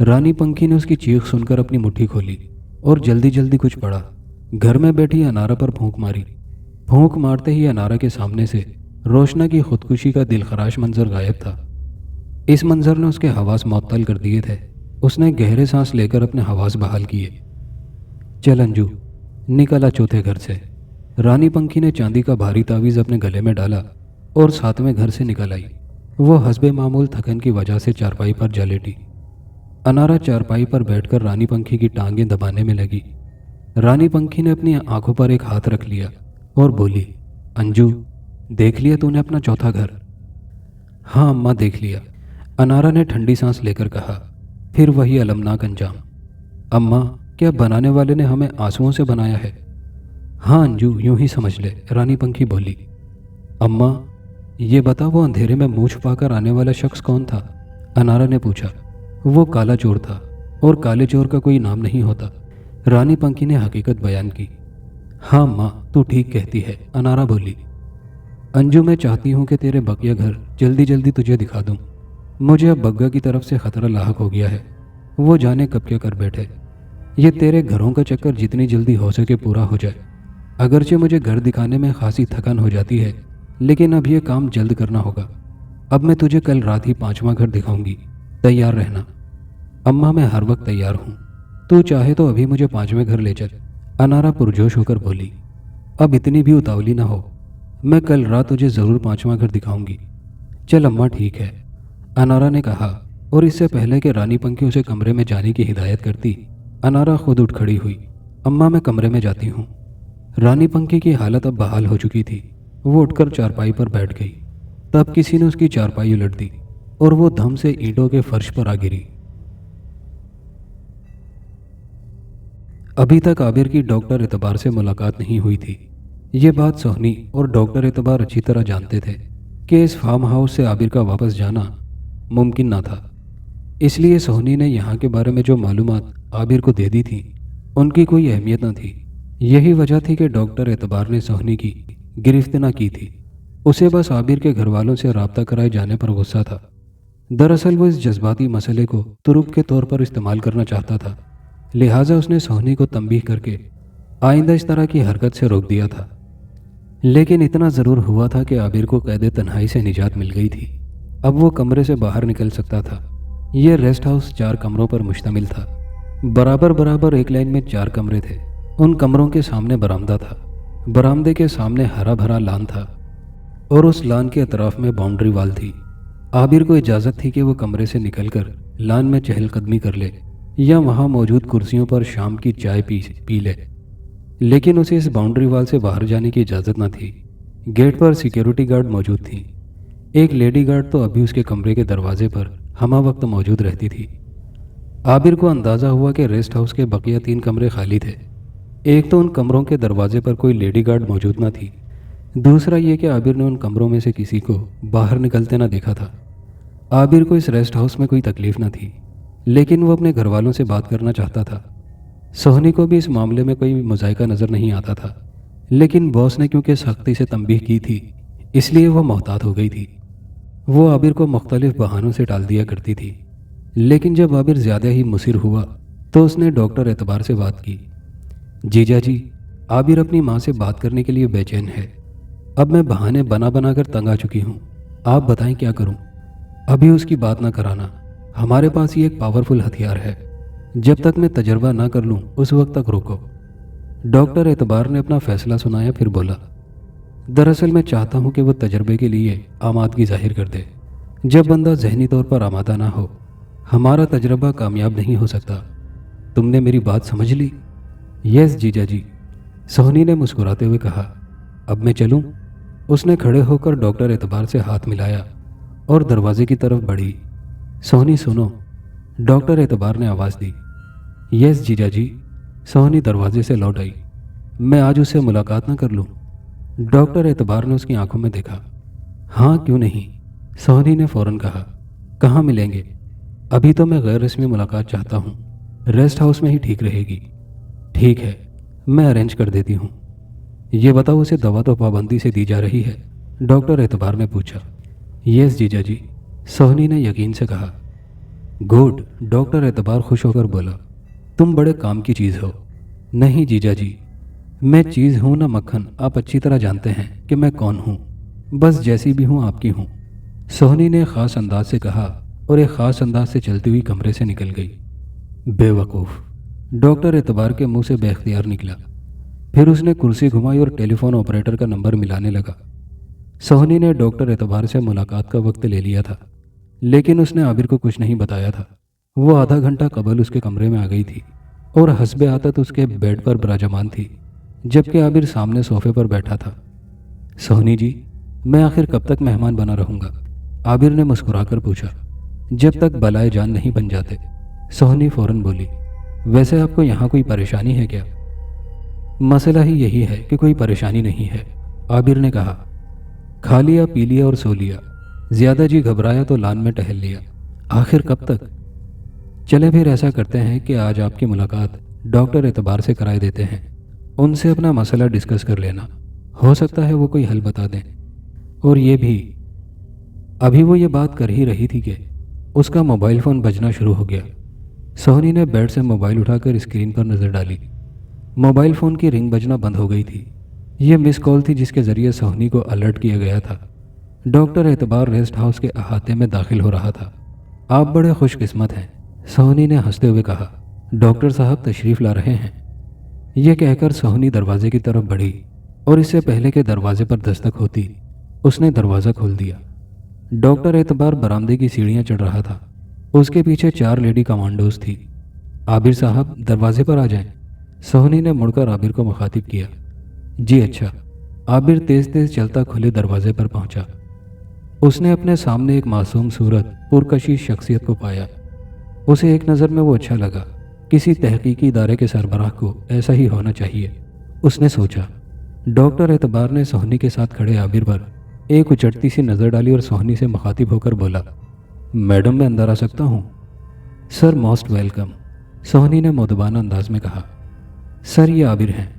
رانی پنکھی نے اس کی چیخ سن کر اپنی مٹھی کھولی اور جلدی جلدی کچھ پڑا۔ گھر میں بیٹھی انارا پر پھونک ماری۔ پھونک مارتے ہی انارا کے سامنے سے روشنا کی خودکشی کا دلخراش منظر غائب تھا۔ اس منظر نے اس کے حواس معطل کر دیے تھے۔ اس نے گہرے سانس لے کر اپنے حواس بحال کیے۔ چل انجو، نکلا چوتھے گھر سے۔ رانی پنکھی نے چاندی کا بھاری تعویذ اپنے گلے میں ڈالا اور 7ویں گھر سے نکل آئی۔ وہ حسب معمول تھکن کی وجہ سے چارپائی پر جا لیٹی۔ انارا چارپائی پر بیٹھ کر رانی پنکھی کی ٹانگیں دبانے میں لگی۔ رانی پنکھی نے اپنی آنکھوں پر ایک ہاتھ رکھ لیا اور بولی، انجو، دیکھ لیا تو نے اپنا چوتھا گھر؟ ہاں اماں، دیکھ لیا، انارا نے ٹھنڈی سانس لے کر کہا۔ پھر وہی المناک انجام۔ اماں، کیا بنانے والے نے ہمیں آنسوؤں سے بنایا ہے؟ ہاں انجو، یوں ہی سمجھ لے، رانی پنکھی بولی۔ اماں، یہ بتا وہ اندھیرے میں منہ چھپا کر آنے والا شخص کون تھا؟ انارا نے پوچھا۔ وہ کالا چور تھا، اور کالے چور کا کوئی نام نہیں ہوتا، رانی پنکھی نے حقیقت بیان کی۔ ہاں ماں، تو ٹھیک کہتی ہے، انارا بولی۔ انجو، میں چاہتی ہوں کہ تیرے بقیہ گھر جلدی جلدی تجھے دکھا دوں۔ مجھے اب بگا کی طرف سے خطرہ لاحق ہو گیا ہے، وہ جانے کب کیا کر بیٹھے۔ یہ تیرے گھروں کا چکر جتنی جلدی ہو سکے پورا ہو جائے۔ اگرچہ مجھے گھر دکھانے میں خاصی تھکن ہو جاتی ہے، لیکن اب یہ کام جلد کرنا ہوگا۔ اب میں تجھے کل رات ہی 5واں گھر دکھاؤں گی، تیار رہنا۔ اماں، میں ہر وقت تیار ہوں، تو چاہے تو ابھی مجھے 5ویں گھر لے چل، انارا پرجوش ہو کر بولی۔ اب اتنی بھی اتاولی نہ ہو، میں کل رات تجھے ضرور 5واں گھر دکھاؤں گی۔ چل اماں، ٹھیک ہے، انارا نے کہا، اور اس سے پہلے کہ رانی پنکھی اسے کمرے میں جانے کی ہدایت کرتی، انارا خود اٹھ کھڑی ہوئی۔ اماں، میں کمرے میں جاتی ہوں۔ رانی پنکھی کی حالت اب بحال ہو چکی تھی۔ وہ اٹھ کر چارپائی پر بیٹھ گئی۔ تب کسی نے اس کی چارپائی الٹ دی اور وہ دھم سے اینٹوں کے فرش پر آ گری۔ ابھی تک عابر کی ڈاکٹر اعتبار سے ملاقات نہیں ہوئی تھی۔ یہ بات سہنی اور ڈاکٹر اعتبار اچھی طرح جانتے تھے کہ اس فارم ہاؤس سے عابر کا واپس جانا ممکن نہ تھا۔ اس لیے سہنی نے یہاں کے بارے میں جو معلومات عابر کو دے دی تھی ان کی کوئی اہمیت نہ تھی۔ یہی وجہ تھی کہ ڈاکٹر اعتبار نے سہنی کی گرفت نہ کی تھی۔ उसे बस आबिर के घर वालों से राब्ता कराए जाने पर गुस्सा था। दरअसल वो इस जज्बाती मसले को तुरुप के तौर पर इस्तेमाल करना चाहता था, लिहाजा उसने सोहनी को तंबीह करके आइंदा इस तरह की हरकत से रोक दिया था। लेकिन इतना ज़रूर हुआ था कि आबिर को कैद तन्हाई से निजात मिल गई थी। अब वो कमरे से बाहर निकल सकता था। ये रेस्ट हाउस 4 कमरों पर मुश्तमिल था। बराबर बराबर एक लाइन में 4 कमरे थे। उन कमरों के सामने बरामदा था। बरामदे के सामने हरा भरा लान था और उस लान के अतराफ में बाउंड्री वाल थी। आबिर को इजाज़त थी कि वो कमरे से निकलकर लान में चहलकदमी कर ले या वहाँ मौजूद कुर्सियों पर शाम की चाय पी ले, लेकिन उसे इस बाउंड्री वाल से बाहर जाने की इजाज़त न थी। गेट पर सिक्योरिटी गार्ड मौजूद थी। एक लेडी गार्ड तो अभी उसके कमरे के दरवाजे पर हमा वक्त मौजूद रहती थी। आबिर को अंदाज़ा हुआ कि रेस्ट हाउस के बकिया 3 कमरे खाली थे। एक तो उन कमरों के दरवाजे पर कोई लेडी गार्ड मौजूद न थी, दूसरा ये कि आबिर ने उन कमरों में से किसी को बाहर निकलते ना देखा था। आबिर को इस रेस्ट हाउस में कोई तकलीफ न थी, लेकिन वो अपने घर वालों से बात करना चाहता था। सोहनी को भी इस मामले में कोई मुज़ायका नज़र नहीं आता था, लेकिन बॉस ने क्योंकि सख्ती से तंबीह की थी, इसलिए वह मोहतात हो गई थी। वो आबिर को मुख्तलिफ बहानों से टाल दिया करती थी, लेकिन जब आबिर ज़्यादा ही मुसिर हुआ तो उसने डॉक्टर एतबार से बात की। जीजा जी, आबिर अपनी माँ से बात करने के लिए बेचैन है। अब मैं बहाने बना बना कर तंग आ चुकी हूँ। आप बताएं क्या करूँ? अभी उसकी बात ना कराना। हमारे पास ये एक पावरफुल हथियार है। जब तक मैं तजर्बा ना कर लूँ उस वक्त तक रोको। डॉक्टर एतबार ने अपना फैसला सुनाया, फिर बोला, दरअसल मैं चाहता हूँ कि वो तजर्बे के लिए आमादगी जाहिर कर दे। जब बंदा जहनी तौर पर आमादा ना हो, हमारा तजर्बा कामयाब नहीं हो सकता। तुमने मेरी बात समझ ली? यस जीजा जी, सोहनी ने मुस्कुराते हुए कहा। अब मैं चलूँ? उसने खड़े होकर डॉक्टर एतबार से हाथ मिलाया और दरवाजे की तरफ बढ़ी। सोहनी सुनो, डॉक्टर एतबार ने आवाज़ दी। यस जीजा जी, सोहनी दरवाजे से लौट आई। मैं आज उससे मुलाकात ना कर लूँ? डॉक्टर एतबार ने उसकी आंखों में देखा। हाँ क्यों नहीं, सोहनी ने फ़ौरन कहा। कहाँ मिलेंगे? अभी तो मैं गैर रस्मी मुलाकात चाहता हूँ। रेस्ट हाउस में ही ठीक रहेगी। ठीक है, मैं अरेंज कर देती हूँ। ये बताओ, उसे दवा तो पाबंदी से दी जा रही है? डॉक्टर एतबार ने पूछा। यस जीजा जी, सोहनी ने यकीन से कहा। गुड, डॉक्टर एतबार खुश होकर बोला। तुम बड़े काम की चीज़ हो। नहीं जीजा जी, मैं चीज़ हूँ ना मक्खन, आप अच्छी तरह जानते हैं कि मैं कौन हूँ। बस जैसी भी हूँ आपकी हूँ, सोहनी ने ख़ास अंदाज से कहा और एक ख़ास अंदाज से चलती हुई कमरे से निकल गई। बेवकूफ़, डॉक्टर एतबार के मुंह से बेख्तियार निकला। फिर उसने कुर्सी घुमाई और टेलीफोन ऑपरेटर का नंबर मिलाने लगा। सोहनी ने डॉक्टर एतबार से मुलाकात का वक्त ले लिया था, लेकिन उसने आबिर को कुछ नहीं बताया था। वो आधा घंटा कबल उसके कमरे में आ गई थी और हस्बे आदत उसके बेड पर विराजमान थी, जबकि आबिर सामने सोफे पर बैठा था। सोहनी जी, मैं आखिर कब तक मेहमान बना रहूँगा? आबिर ने मुस्कुराकर पूछा। जब तक बलाए जान नहीं बन जाते, सोहनी फ़ौरन बोली। वैसे आपको यहाँ कोई परेशानी है क्या? मसला ही यही है कि कोई परेशानी नहीं है, आबिर ने कहा। खा लिया, पी लिया और सो लिया। ज़्यादा जी घबराया तो लान में टहल लिया। आखिर कब तक? चले फिर ऐसा करते हैं कि आज आपकी मुलाकात डॉक्टर एतबार से कराए देते हैं। उनसे अपना मसला डिस्कस कर लेना, हो सकता है वो कोई हल बता दें। और ये भी, अभी वो ये बात कर ही रही थी कि उसका मोबाइल फ़ोन बजना शुरू हो गया। सोहनी ने बेड से मोबाइल उठाकर स्क्रीन पर नज़र डाली। मोबाइल फ़ोन की रिंग बजना बंद हो गई थी। ये मिस कॉल थी जिसके ज़रिए सोहनी को अलर्ट किया गया था। डॉक्टर एतबार रेस्ट हाउस के अहाते में दाखिल हो रहा था। आप बड़े खुशकिस्मत हैं, सोहनी ने हंसते हुए कहा। डॉक्टर साहब तशरीफ़ ला रहे हैं। यह कहकर सोहनी दरवाजे की तरफ बढ़ी और इससे पहले के दरवाजे पर दस्तक होती उसने दरवाज़ा खोल दिया। डॉक्टर एतबार बरामदे की सीढ़ियाँ चढ़ रहा था। उसके पीछे 4 लेडी कमांडोज थी। आबिर साहब, दरवाजे पर आ जाएं। सोहनी ने मुड़कर आबिर को मुखातिब किया। जी अच्छा। आबिर तेज़ तेज़ चलता खुले दरवाजे पर पहुंचा। उसने अपने सामने एक मासूम सूरत पुरकशिश शख्सियत को पाया। उसे एक नज़र में वो अच्छा लगा। किसी तहकीकी इदारे के सरबराह को ऐसा ही होना चाहिए, उसने सोचा। डॉक्टर एतबार ने सोहनी के साथ खड़े आबिर पर एक उचटती सी नज़र डाली और सोहनी से मुखातिब होकर बोला, मैडम मैं अंदर आ सकता हूँ? सर मोस्ट वेलकम, सोहनी ने मुदबाना अंदाज में कहा। सर ये आबिर हैं।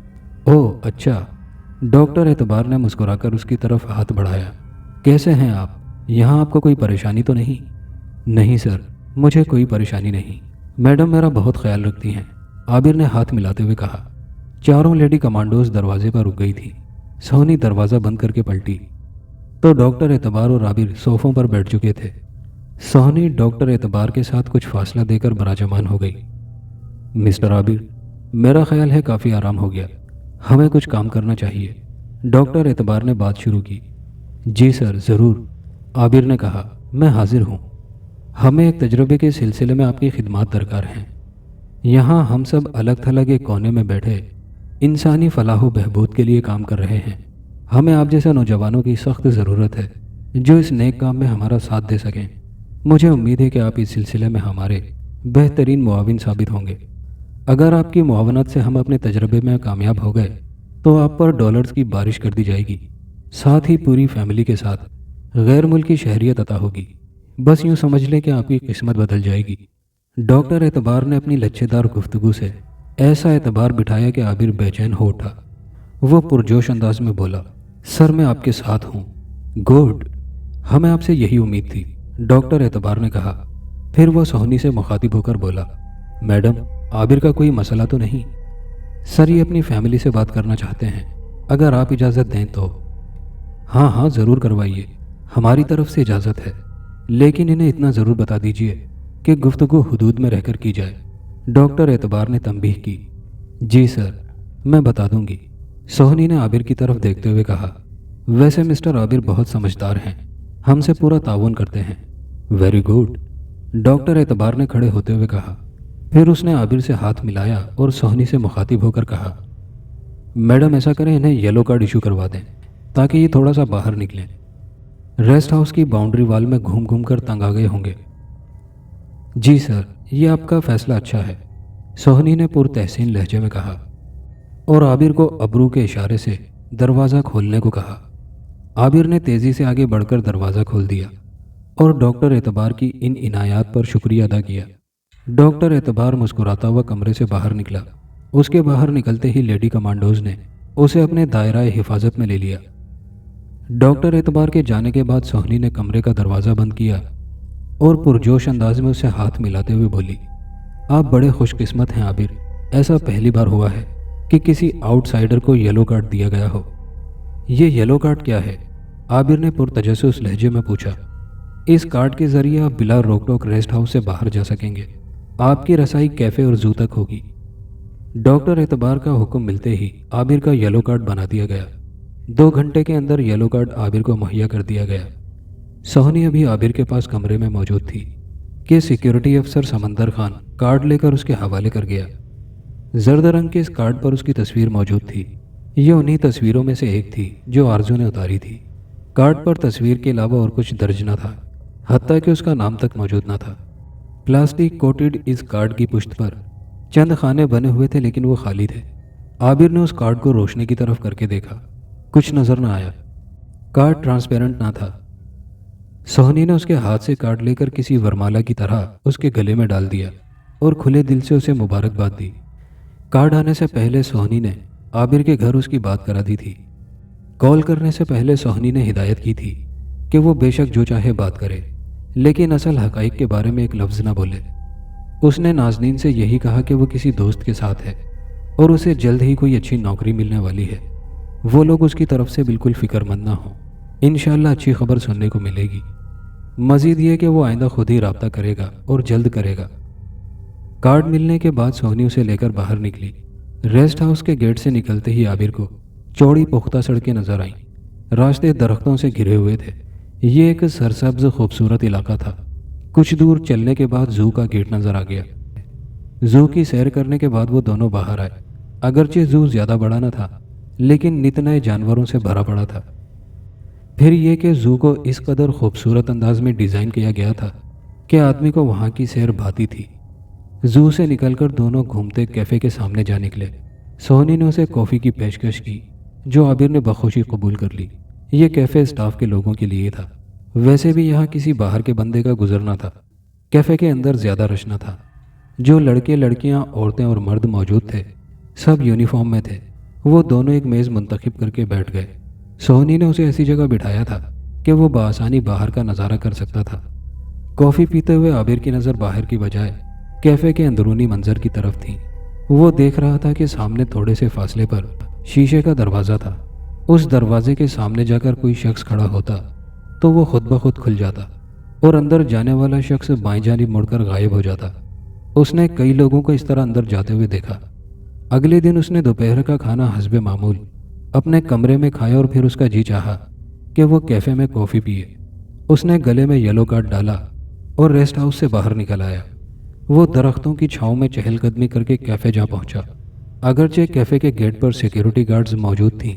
ओह अच्छा, डॉक्टर एतबार ने मुस्कुराकर उसकी तरफ हाथ बढ़ाया। कैसे हैं आप? यहाँ आपको कोई परेशानी तो नहीं? नहीं सर, मुझे कोई परेशानी नहीं। मैडम मेरा बहुत ख्याल रखती हैं, आबिर ने हाथ मिलाते हुए कहा। चारों लेडी कमांडोज दरवाजे पर रुक गई थी। सोहनी दरवाज़ा बंद करके पलटी तो डॉक्टर एतबार और आबिर सोफों पर बैठ चुके थे। सोहनी डॉक्टर एतबार के साथ कुछ फासला देकर बराजमान हो गई। मिस्टर आबिर, मेरा ख्याल है काफ़ी आराम हो गया, हमें कुछ काम करना चाहिए। डॉक्टर एतबार ने बात शुरू की। जी सर, ज़रूर, आबिर ने कहा। मैं हाजिर हूँ। हमें एक तजर्बे के सिलसिले में आपकी खिदमत दरकार हैं। यहाँ हम सब अलग थलग एक कोने में बैठे इंसानी फलाह व बहबूद के लिए काम कर रहे हैं। हमें आप जैसे नौजवानों की सख्त ज़रूरत है जो इस नेक काम में हमारा साथ दे सकें। मुझे उम्मीद है कि आप इस सिलसिले में हमारे बेहतरीन मुआविन साबित होंगे। अगर आपकी मुआवनत से हम अपने तजर्बे में कामयाब हो गए तो आप पर डॉलर्स की बारिश कर दी जाएगी, साथ ही पूरी फैमिली के साथ गैर मुल्की शहरियत अता होगी। बस यूँ समझ लें कि आपकी किस्मत बदल जाएगी। डॉक्टर एतबार ने अपनी लच्छेदार गुफ्तगू से ऐसा एतबार बिठाया कि आबिर बेचैन हो उठा। वो पुरजोश अंदाज में बोला, सर मैं आपके साथ हूँ। गुड, हमें आपसे यही उम्मीद थी, डॉक्टर एतबार ने कहा। फिर वो सोहनी से मुखातिब होकर बोला, मैडम आबिर का कोई मसला तो नहीं? सर ये अपनी फैमिली से बात करना चाहते हैं, अगर आप इजाज़त दें तो। हाँ हाँ ज़रूर करवाइए, हमारी तरफ से इजाज़त है, लेकिन इन्हें इतना ज़रूर बता दीजिए कि गुफ्तगू हुदूद में रहकर की जाए। डॉक्टर एतबार ने तंबीह की। जी सर, मैं बता दूंगी, सोहनी ने आबिर की तरफ देखते हुए कहा। वैसे मिस्टर आबिर बहुत समझदार हैं, हमसे पूरा ताउन करते हैं। वेरी गुड, डॉक्टर एतबार ने खड़े होते हुए कहा। फिर उसने आबिर से हाथ मिलाया और सोहनी से मुखातिब होकर कहा, मैडम ऐसा करें इन्हें येलो कार्ड इशू करवा दें ताकि ये थोड़ा सा बाहर निकलें। रेस्ट हाउस की बाउंड्री वाल में घूम घूम कर तंग आ गए होंगे। जी सर, ये आपका फैसला अच्छा है, सोहनी ने पुरतहसीन लहजे में कहा और आबिर को अबरू के इशारे से दरवाज़ा खोलने को कहा। आबिर ने तेज़ी से आगे बढ़कर दरवाज़ा खोल दिया और डॉक्टर एतबार की इन इनायात पर शुक्रिया अदा किया। डॉक्टर एतबार मुस्कुराता हुआ कमरे से बाहर निकला। उसके बाहर निकलते ही लेडी कमांडोज ने उसे अपने दायराए हिफाजत में ले लिया। डॉक्टर एतबार के जाने के बाद सोहनी ने कमरे का दरवाज़ा बंद किया और पुरजोश अंदाज में उसे हाथ मिलाते हुए बोली, आप बड़े खुशकिस्मत हैं आबिर, ऐसा पहली बार हुआ है कि किसी आउटसाइडर को येलो कार्ड दिया गया हो। ये येलो कार्ड क्या है? आबिर ने पुरतजस्सुस लहजे में पूछा। इस कार्ड के ज़रिए आप बिला रोक टोक रेस्ट हाउस से बाहर जा सकेंगे। आपकी रसाई कैफ़े और जू तक होगी। डॉक्टर एतबार का हुक्म मिलते ही आबिर का येलो कार्ड बना दिया गया। 2 घंटे के अंदर येलो कार्ड आबिर को मुहैया कर दिया गया। सोहनी अभी आबिर के पास कमरे में मौजूद थी कि सिक्योरिटी अफसर समंदर खान कार्ड लेकर उसके हवाले कर गया। जर्द रंग के इस कार्ड पर उसकी तस्वीर मौजूद थी। ये उन्हीं तस्वीरों में से एक थी जो आरजू ने उतारी थी। कार्ड पर तस्वीर के अलावा और कुछ दर्ज न था, हत्ता कि उसका नाम तक मौजूद न था। प्लास्टिक कोटेड इस कार्ड की पुश्त पर चंद खाने बने हुए थे, लेकिन वो खाली थे। आबिर ने उस कार्ड को रोशनी की तरफ करके देखा, कुछ नजर न आया। कार्ड ट्रांसपेरेंट ना था। सोहनी ने उसके हाथ से कार्ड लेकर किसी वरमाला की तरह उसके गले में डाल दिया और खुले दिल से उसे मुबारकबाद दी। कार्ड आने से पहले सोहनी ने आबिर के घर उसकी बात करा दी थी। कॉल करने से पहले सोहनी ने हिदायत की थी कि वो बेशक जो चाहे बात करे, लेकिन असल हकाइक के बारे में एक लफ्ज़ ना बोले। उसने नाज़नीन से यही कहा कि वो किसी दोस्त के साथ है और उसे जल्द ही कोई अच्छी नौकरी मिलने वाली है। वो लोग उसकी तरफ से बिल्कुल फ़िक्रमंद ना हों, इंशाअल्लाह अच्छी खबर सुनने को मिलेगी। मज़ीद ये कि वो आइंदा खुद ही रब्ता करेगा और जल्द करेगा। कार्ड मिलने के बाद सोहनी उसे लेकर बाहर निकली। रेस्ट हाउस के गेट से निकलते ही आबिर को चौड़ी पुख्ता सड़कें नजर आईं। रास्ते दरख्तों से घिरे हुए थे। ये एक सरसब्ज खूबसूरत इलाका था। कुछ दूर चलने के बाद जू का गेट नजर आ गया। जू की सैर करने के बाद वो दोनों बाहर आए। अगरचे जू ज़्यादा बड़ा न था, लेकिन नित नए जानवरों से भरा पड़ा था। फिर ये कि जू को इस कदर खूबसूरत अंदाज में डिज़ाइन किया गया था कि आदमी को वहाँ की सैर भाती थी। जू से निकलकर दोनों घूमते कैफ़े के सामने जा निकले। सोहनी ने उसे कॉफ़ी की पेशकश की, जो आबिर ने बखुशी कबूल कर ली। ये कैफ़े स्टाफ के लोगों के लिए था। वैसे भी यहाँ किसी बाहर के बंदे का गुजरना था। कैफ़े के अंदर ज़्यादा रश न था। जो लड़के लड़कियाँ औरतें और मर्द मौजूद थे सब यूनिफॉर्म में थे। وہ دونوں ایک میز منتخب کر کے بیٹھ گئے۔ سہنی نے اسے ایسی جگہ بٹھایا تھا کہ وہ بآسانی باہر کا نظارہ کر سکتا تھا۔ کافی پیتے ہوئے عابر کی نظر باہر کی بجائے کیفے کے اندرونی منظر کی طرف تھی۔ وہ دیکھ رہا تھا کہ سامنے تھوڑے سے فاصلے پر شیشے کا دروازہ تھا۔ اس دروازے کے سامنے جا کر کوئی شخص کھڑا ہوتا تو وہ خود بخود کھل جاتا اور اندر جانے والا شخص بائیں جانب مڑ کر غائب ہو جاتا۔ اس نے کئی لوگوں کو اس طرح اندر جاتے ہوئے دیکھا۔ اگلے دن اس نے دوپہر کا کھانا حسب معمول اپنے کمرے میں کھایا اور پھر اس کا جی چاہا کہ وہ کیفے میں کافی پیے۔ اس نے گلے میں یلو کارڈ ڈالا اور ریسٹ ہاؤس سے باہر نکل آیا۔ وہ درختوں کی چھاؤں میں چہل قدمی کر کے کیفے جا پہنچا۔ اگرچہ کیفے کے گیٹ پر سیکیورٹی گارڈز موجود تھیں،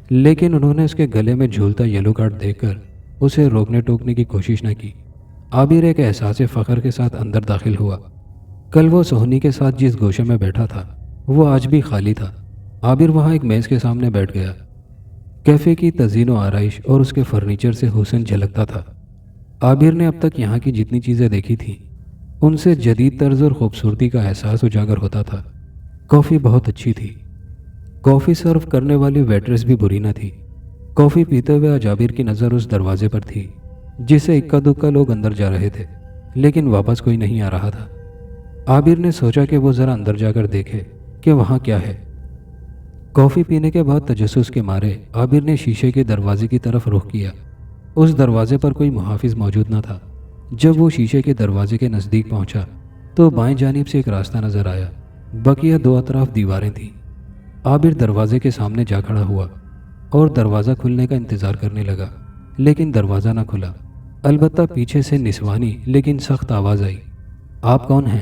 لیکن انہوں نے اس کے گلے میں جھولتا یلو کارڈ دیکھ کر اسے روکنے ٹوکنے کی کوشش نہ کی۔ عابر ایک احساس فخر کے ساتھ اندر داخل ہوا۔ کل وہ سہنی کے ساتھ جس گوشے میں بیٹھا تھا وہ آج بھی خالی تھا۔ عابر وہاں ایک میز کے سامنے بیٹھ گیا۔ کیفے کی تزئین و آرائش اور اس کے فرنیچر سے حسن جھلکتا تھا۔ عابر نے اب تک یہاں کی جتنی چیزیں دیکھی تھیں ان سے جدید طرز اور خوبصورتی کا احساس اجاگر ہوتا تھا۔ کافی بہت اچھی تھی۔ کافی سرو کرنے والی ویٹریس بھی بری نہ تھی۔ کافی پیتے ہوئے آج عابر کی نظر اس دروازے پر تھی جس سے اکا دکا لوگ اندر جا رہے تھے، لیکن واپس کوئی نہیں آ رہا تھا۔ عابر نے سوچا کہ وہ ذرا اندر جا کر دیکھے کہ وہاں کیا ہے۔ کافی پینے کے بعد تجسس کے مارے عابر نے شیشے کے دروازے کی طرف رخ کیا۔ اس دروازے پر کوئی محافظ موجود نہ تھا۔ جب وہ شیشے کے دروازے کے نزدیک پہنچا تو بائیں جانب سے ایک راستہ نظر آیا۔ بقیہ دو اطراف دیواریں تھیں۔ عابر دروازے کے سامنے جا کھڑا ہوا اور دروازہ کھلنے کا انتظار کرنے لگا، لیکن دروازہ نہ کھلا۔ البتہ پیچھے سے نسوانی لیکن سخت آواز آئی، آپ کون ہیں؟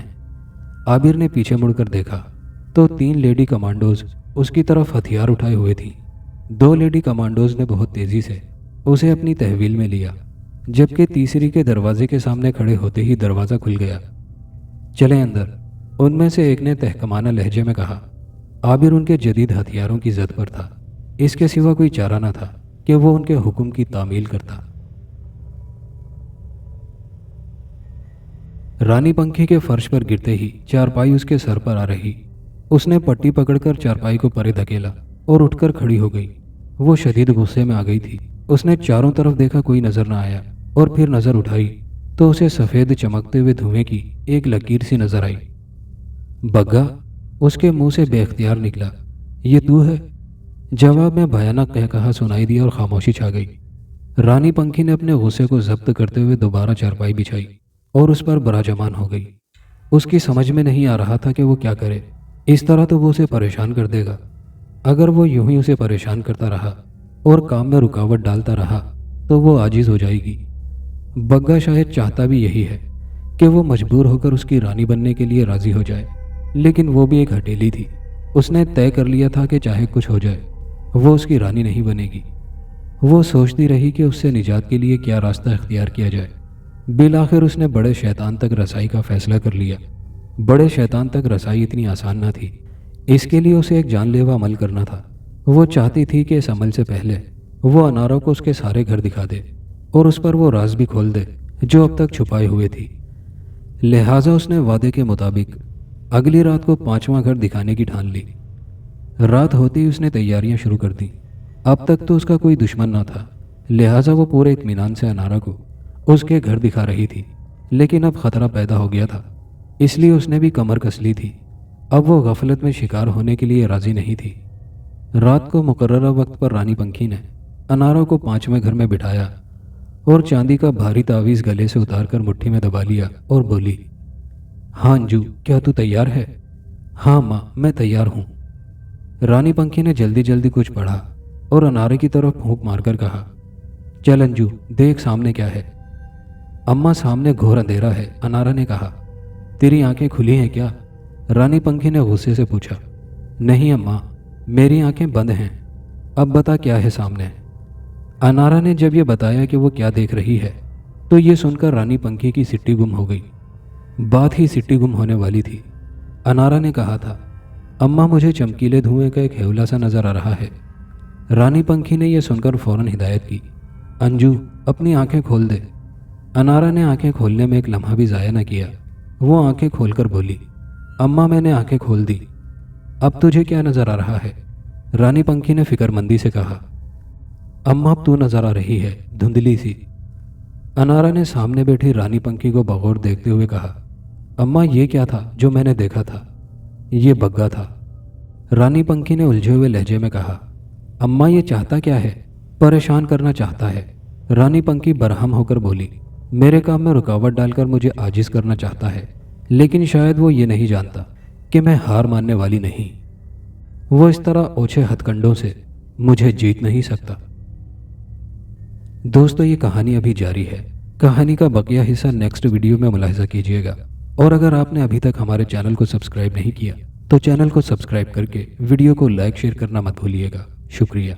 عابر نے پیچھے مڑ کر دیکھا تو 3 لیڈی کمانڈوز اس کی طرف ہتھیار اٹھائے ہوئے تھیں۔ 2 لیڈی کمانڈوز نے بہت تیزی سے اسے اپنی تحویل میں لیا، جبکہ تیسری کے دروازے کے سامنے کھڑے ہوتے ہی دروازہ کھل گیا۔ چلیں اندر، ان میں سے ایک نے تحکمانہ لہجے میں کہا۔ عابر ان کے جدید ہتھیاروں کی زد پر تھا۔ اس کے سوا کوئی چارہ نہ تھا کہ وہ ان کے حکم کی تعمیل کرتا۔ رانی پنکھی کے فرش پر گرتے ہی چارپائی اس کے سر پر آ رہی۔ اس نے پٹی پکڑ کر چارپائی کو پرے دھکیلا اور اٹھ کر کھڑی ہو گئی۔ وہ شدید غصے میں آ گئی تھی۔ اس نے چاروں طرف دیکھا، کوئی نظر نہ آیا، اور پھر نظر اٹھائی تو اسے سفید چمکتے ہوئے دھوئیں کی ایک لکیر سی نظر آئی۔ بگا، اس کے منہ سے بے اختیار نکلا، یہ تو ہے؟ جواب میں بھیانک کہا سنائی دیا اور خاموشی چھا گئی۔ رانی پنکھی نے اپنے غصے کو ضبط کرتے ہوئے دوبارہ چارپائی بچھائی اور اس پر براجمان ہو گئی۔ اس کی سمجھ میں نہیں آ رہا تھا کہ وہ کیا کرے۔ اس طرح تو وہ اسے پریشان کر دے گا۔ اگر وہ یوں ہی اسے پریشان کرتا رہا اور کام میں رکاوٹ ڈالتا رہا تو وہ عاجز ہو جائے گی۔ بگا شاید چاہتا بھی یہی ہے کہ وہ مجبور ہو کر اس کی رانی بننے کے لیے راضی ہو جائے، لیکن وہ بھی ایک ہٹیلی تھی۔ اس نے طے کر لیا تھا کہ چاہے کچھ ہو جائے وہ اس کی رانی نہیں بنے گی۔ وہ سوچتی رہی کہ اس سے نجات کے لیے کیا راستہ اختیار کیا جائے۔ بالآخر اس نے بڑے شیطان تک رسائی کا فیصلہ کر لیا۔ بڑے شیطان تک رسائی اتنی آسان نہ تھی، اس کے لیے اسے ایک جان لیوا عمل کرنا تھا۔ وہ چاہتی تھی کہ اس عمل سے پہلے وہ انارا کو اس کے سارے گھر دکھا دے اور اس پر وہ راز بھی کھول دے جو اب تک چھپائے ہوئے تھی۔ لہٰذا اس نے وعدے کے مطابق اگلی رات کو 5واں گھر دکھانے کی ٹھان لی۔ رات ہوتے ہی اس نے تیاریاں شروع کر دیں۔ اب تک تو اس کا کوئی دشمن نہ تھا، لہٰذا وہ پورے اطمینان سے انارا کو اس کے گھر دکھا رہی تھی، لیکن اب خطرہ پیدا ہو گیا تھا، اس لیے اس نے بھی کمر کس لی تھی۔ اب وہ غفلت میں شکار ہونے کے لیے راضی نہیں تھی۔ رات کو مقررہ وقت پر رانی پنکھی نے انارا کو 5ویں گھر میں بٹھایا اور چاندی کا بھاری تعویذ گلے سے اتار کر مٹھی میں دبا لیا اور بولی، ہاں انجو، کیا تو تیار ہے؟ ہاں ماں، میں تیار ہوں۔ رانی پنکھی نے جلدی جلدی کچھ پڑھا اور انارے کی طرف پھونک مار کر کہا، چل انجو، دیکھ سامنے کیا ہے۔ اماں، سامنے گھور اندھیرا ہے، انارا نے کہا۔ تیری آنکھیں کھلی ہیں کیا؟ رانی پنکھی نے غصے سے پوچھا۔ نہیں اماں، میری آنکھیں بند ہیں۔ اب بتا کیا ہے سامنے؟ انارا نے جب یہ بتایا کہ وہ کیا دیکھ رہی ہے تو یہ سن کر رانی پنکھی کی سٹی گم ہو گئی۔ بات ہی سٹی گم ہونے والی تھی۔ انارا نے کہا تھا، اماں مجھے چمکیلے دھوئیں کا ایک ہیولا سا نظر آ رہا ہے۔ رانی پنکھی نے یہ سن کر فوراً ہدایت کی، انجو اپنی آنکھیں کھول دے۔ انارا نے آنکھیں کھولنے میں ایک لمحہ بھی ضائع نہ کیا۔ وہ آنکھیں کھول کر بولی، اماں میں نے آنکھیں کھول دی۔ اب تجھے کیا نظر آ رہا ہے؟ रानी पंखी ने फिक्रमंदी से कहा। अम्मा अब तू नजर आ रही है, धुंधली सी। अनारा ने सामने बैठी रानी पंखी को बगौर देखते हुए कहा। अम्मा ये क्या था जो मैंने देखा था? ये बग्गा था। रानी पंखी ने उलझे हुए लहजे में कहा। अम्मा ये चाहता क्या है? परेशान करना चाहता है। रानी पंखी बरहम होकर बोली। मेरे काम में रुकावट डालकर मुझे आजिज करना चाहता है, लेकिन शायद वो ये नहीं जानता कि मैं हार मानने वाली नहीं। वो इस तरह ओछे हथकंडों से मुझे जीत नहीं सकता। दोस्तों, ये कहानी अभी जारी है। कहानी का बकिया हिस्सा नेक्स्ट वीडियो में मुलाहिजा कीजिएगा। और अगर आपने अभी तक हमारे चैनल को सब्सक्राइब नहीं किया तो चैनल को सब्सक्राइब करके वीडियो को लाइक शेयर करना मत भूलिएगा। शुक्रिया।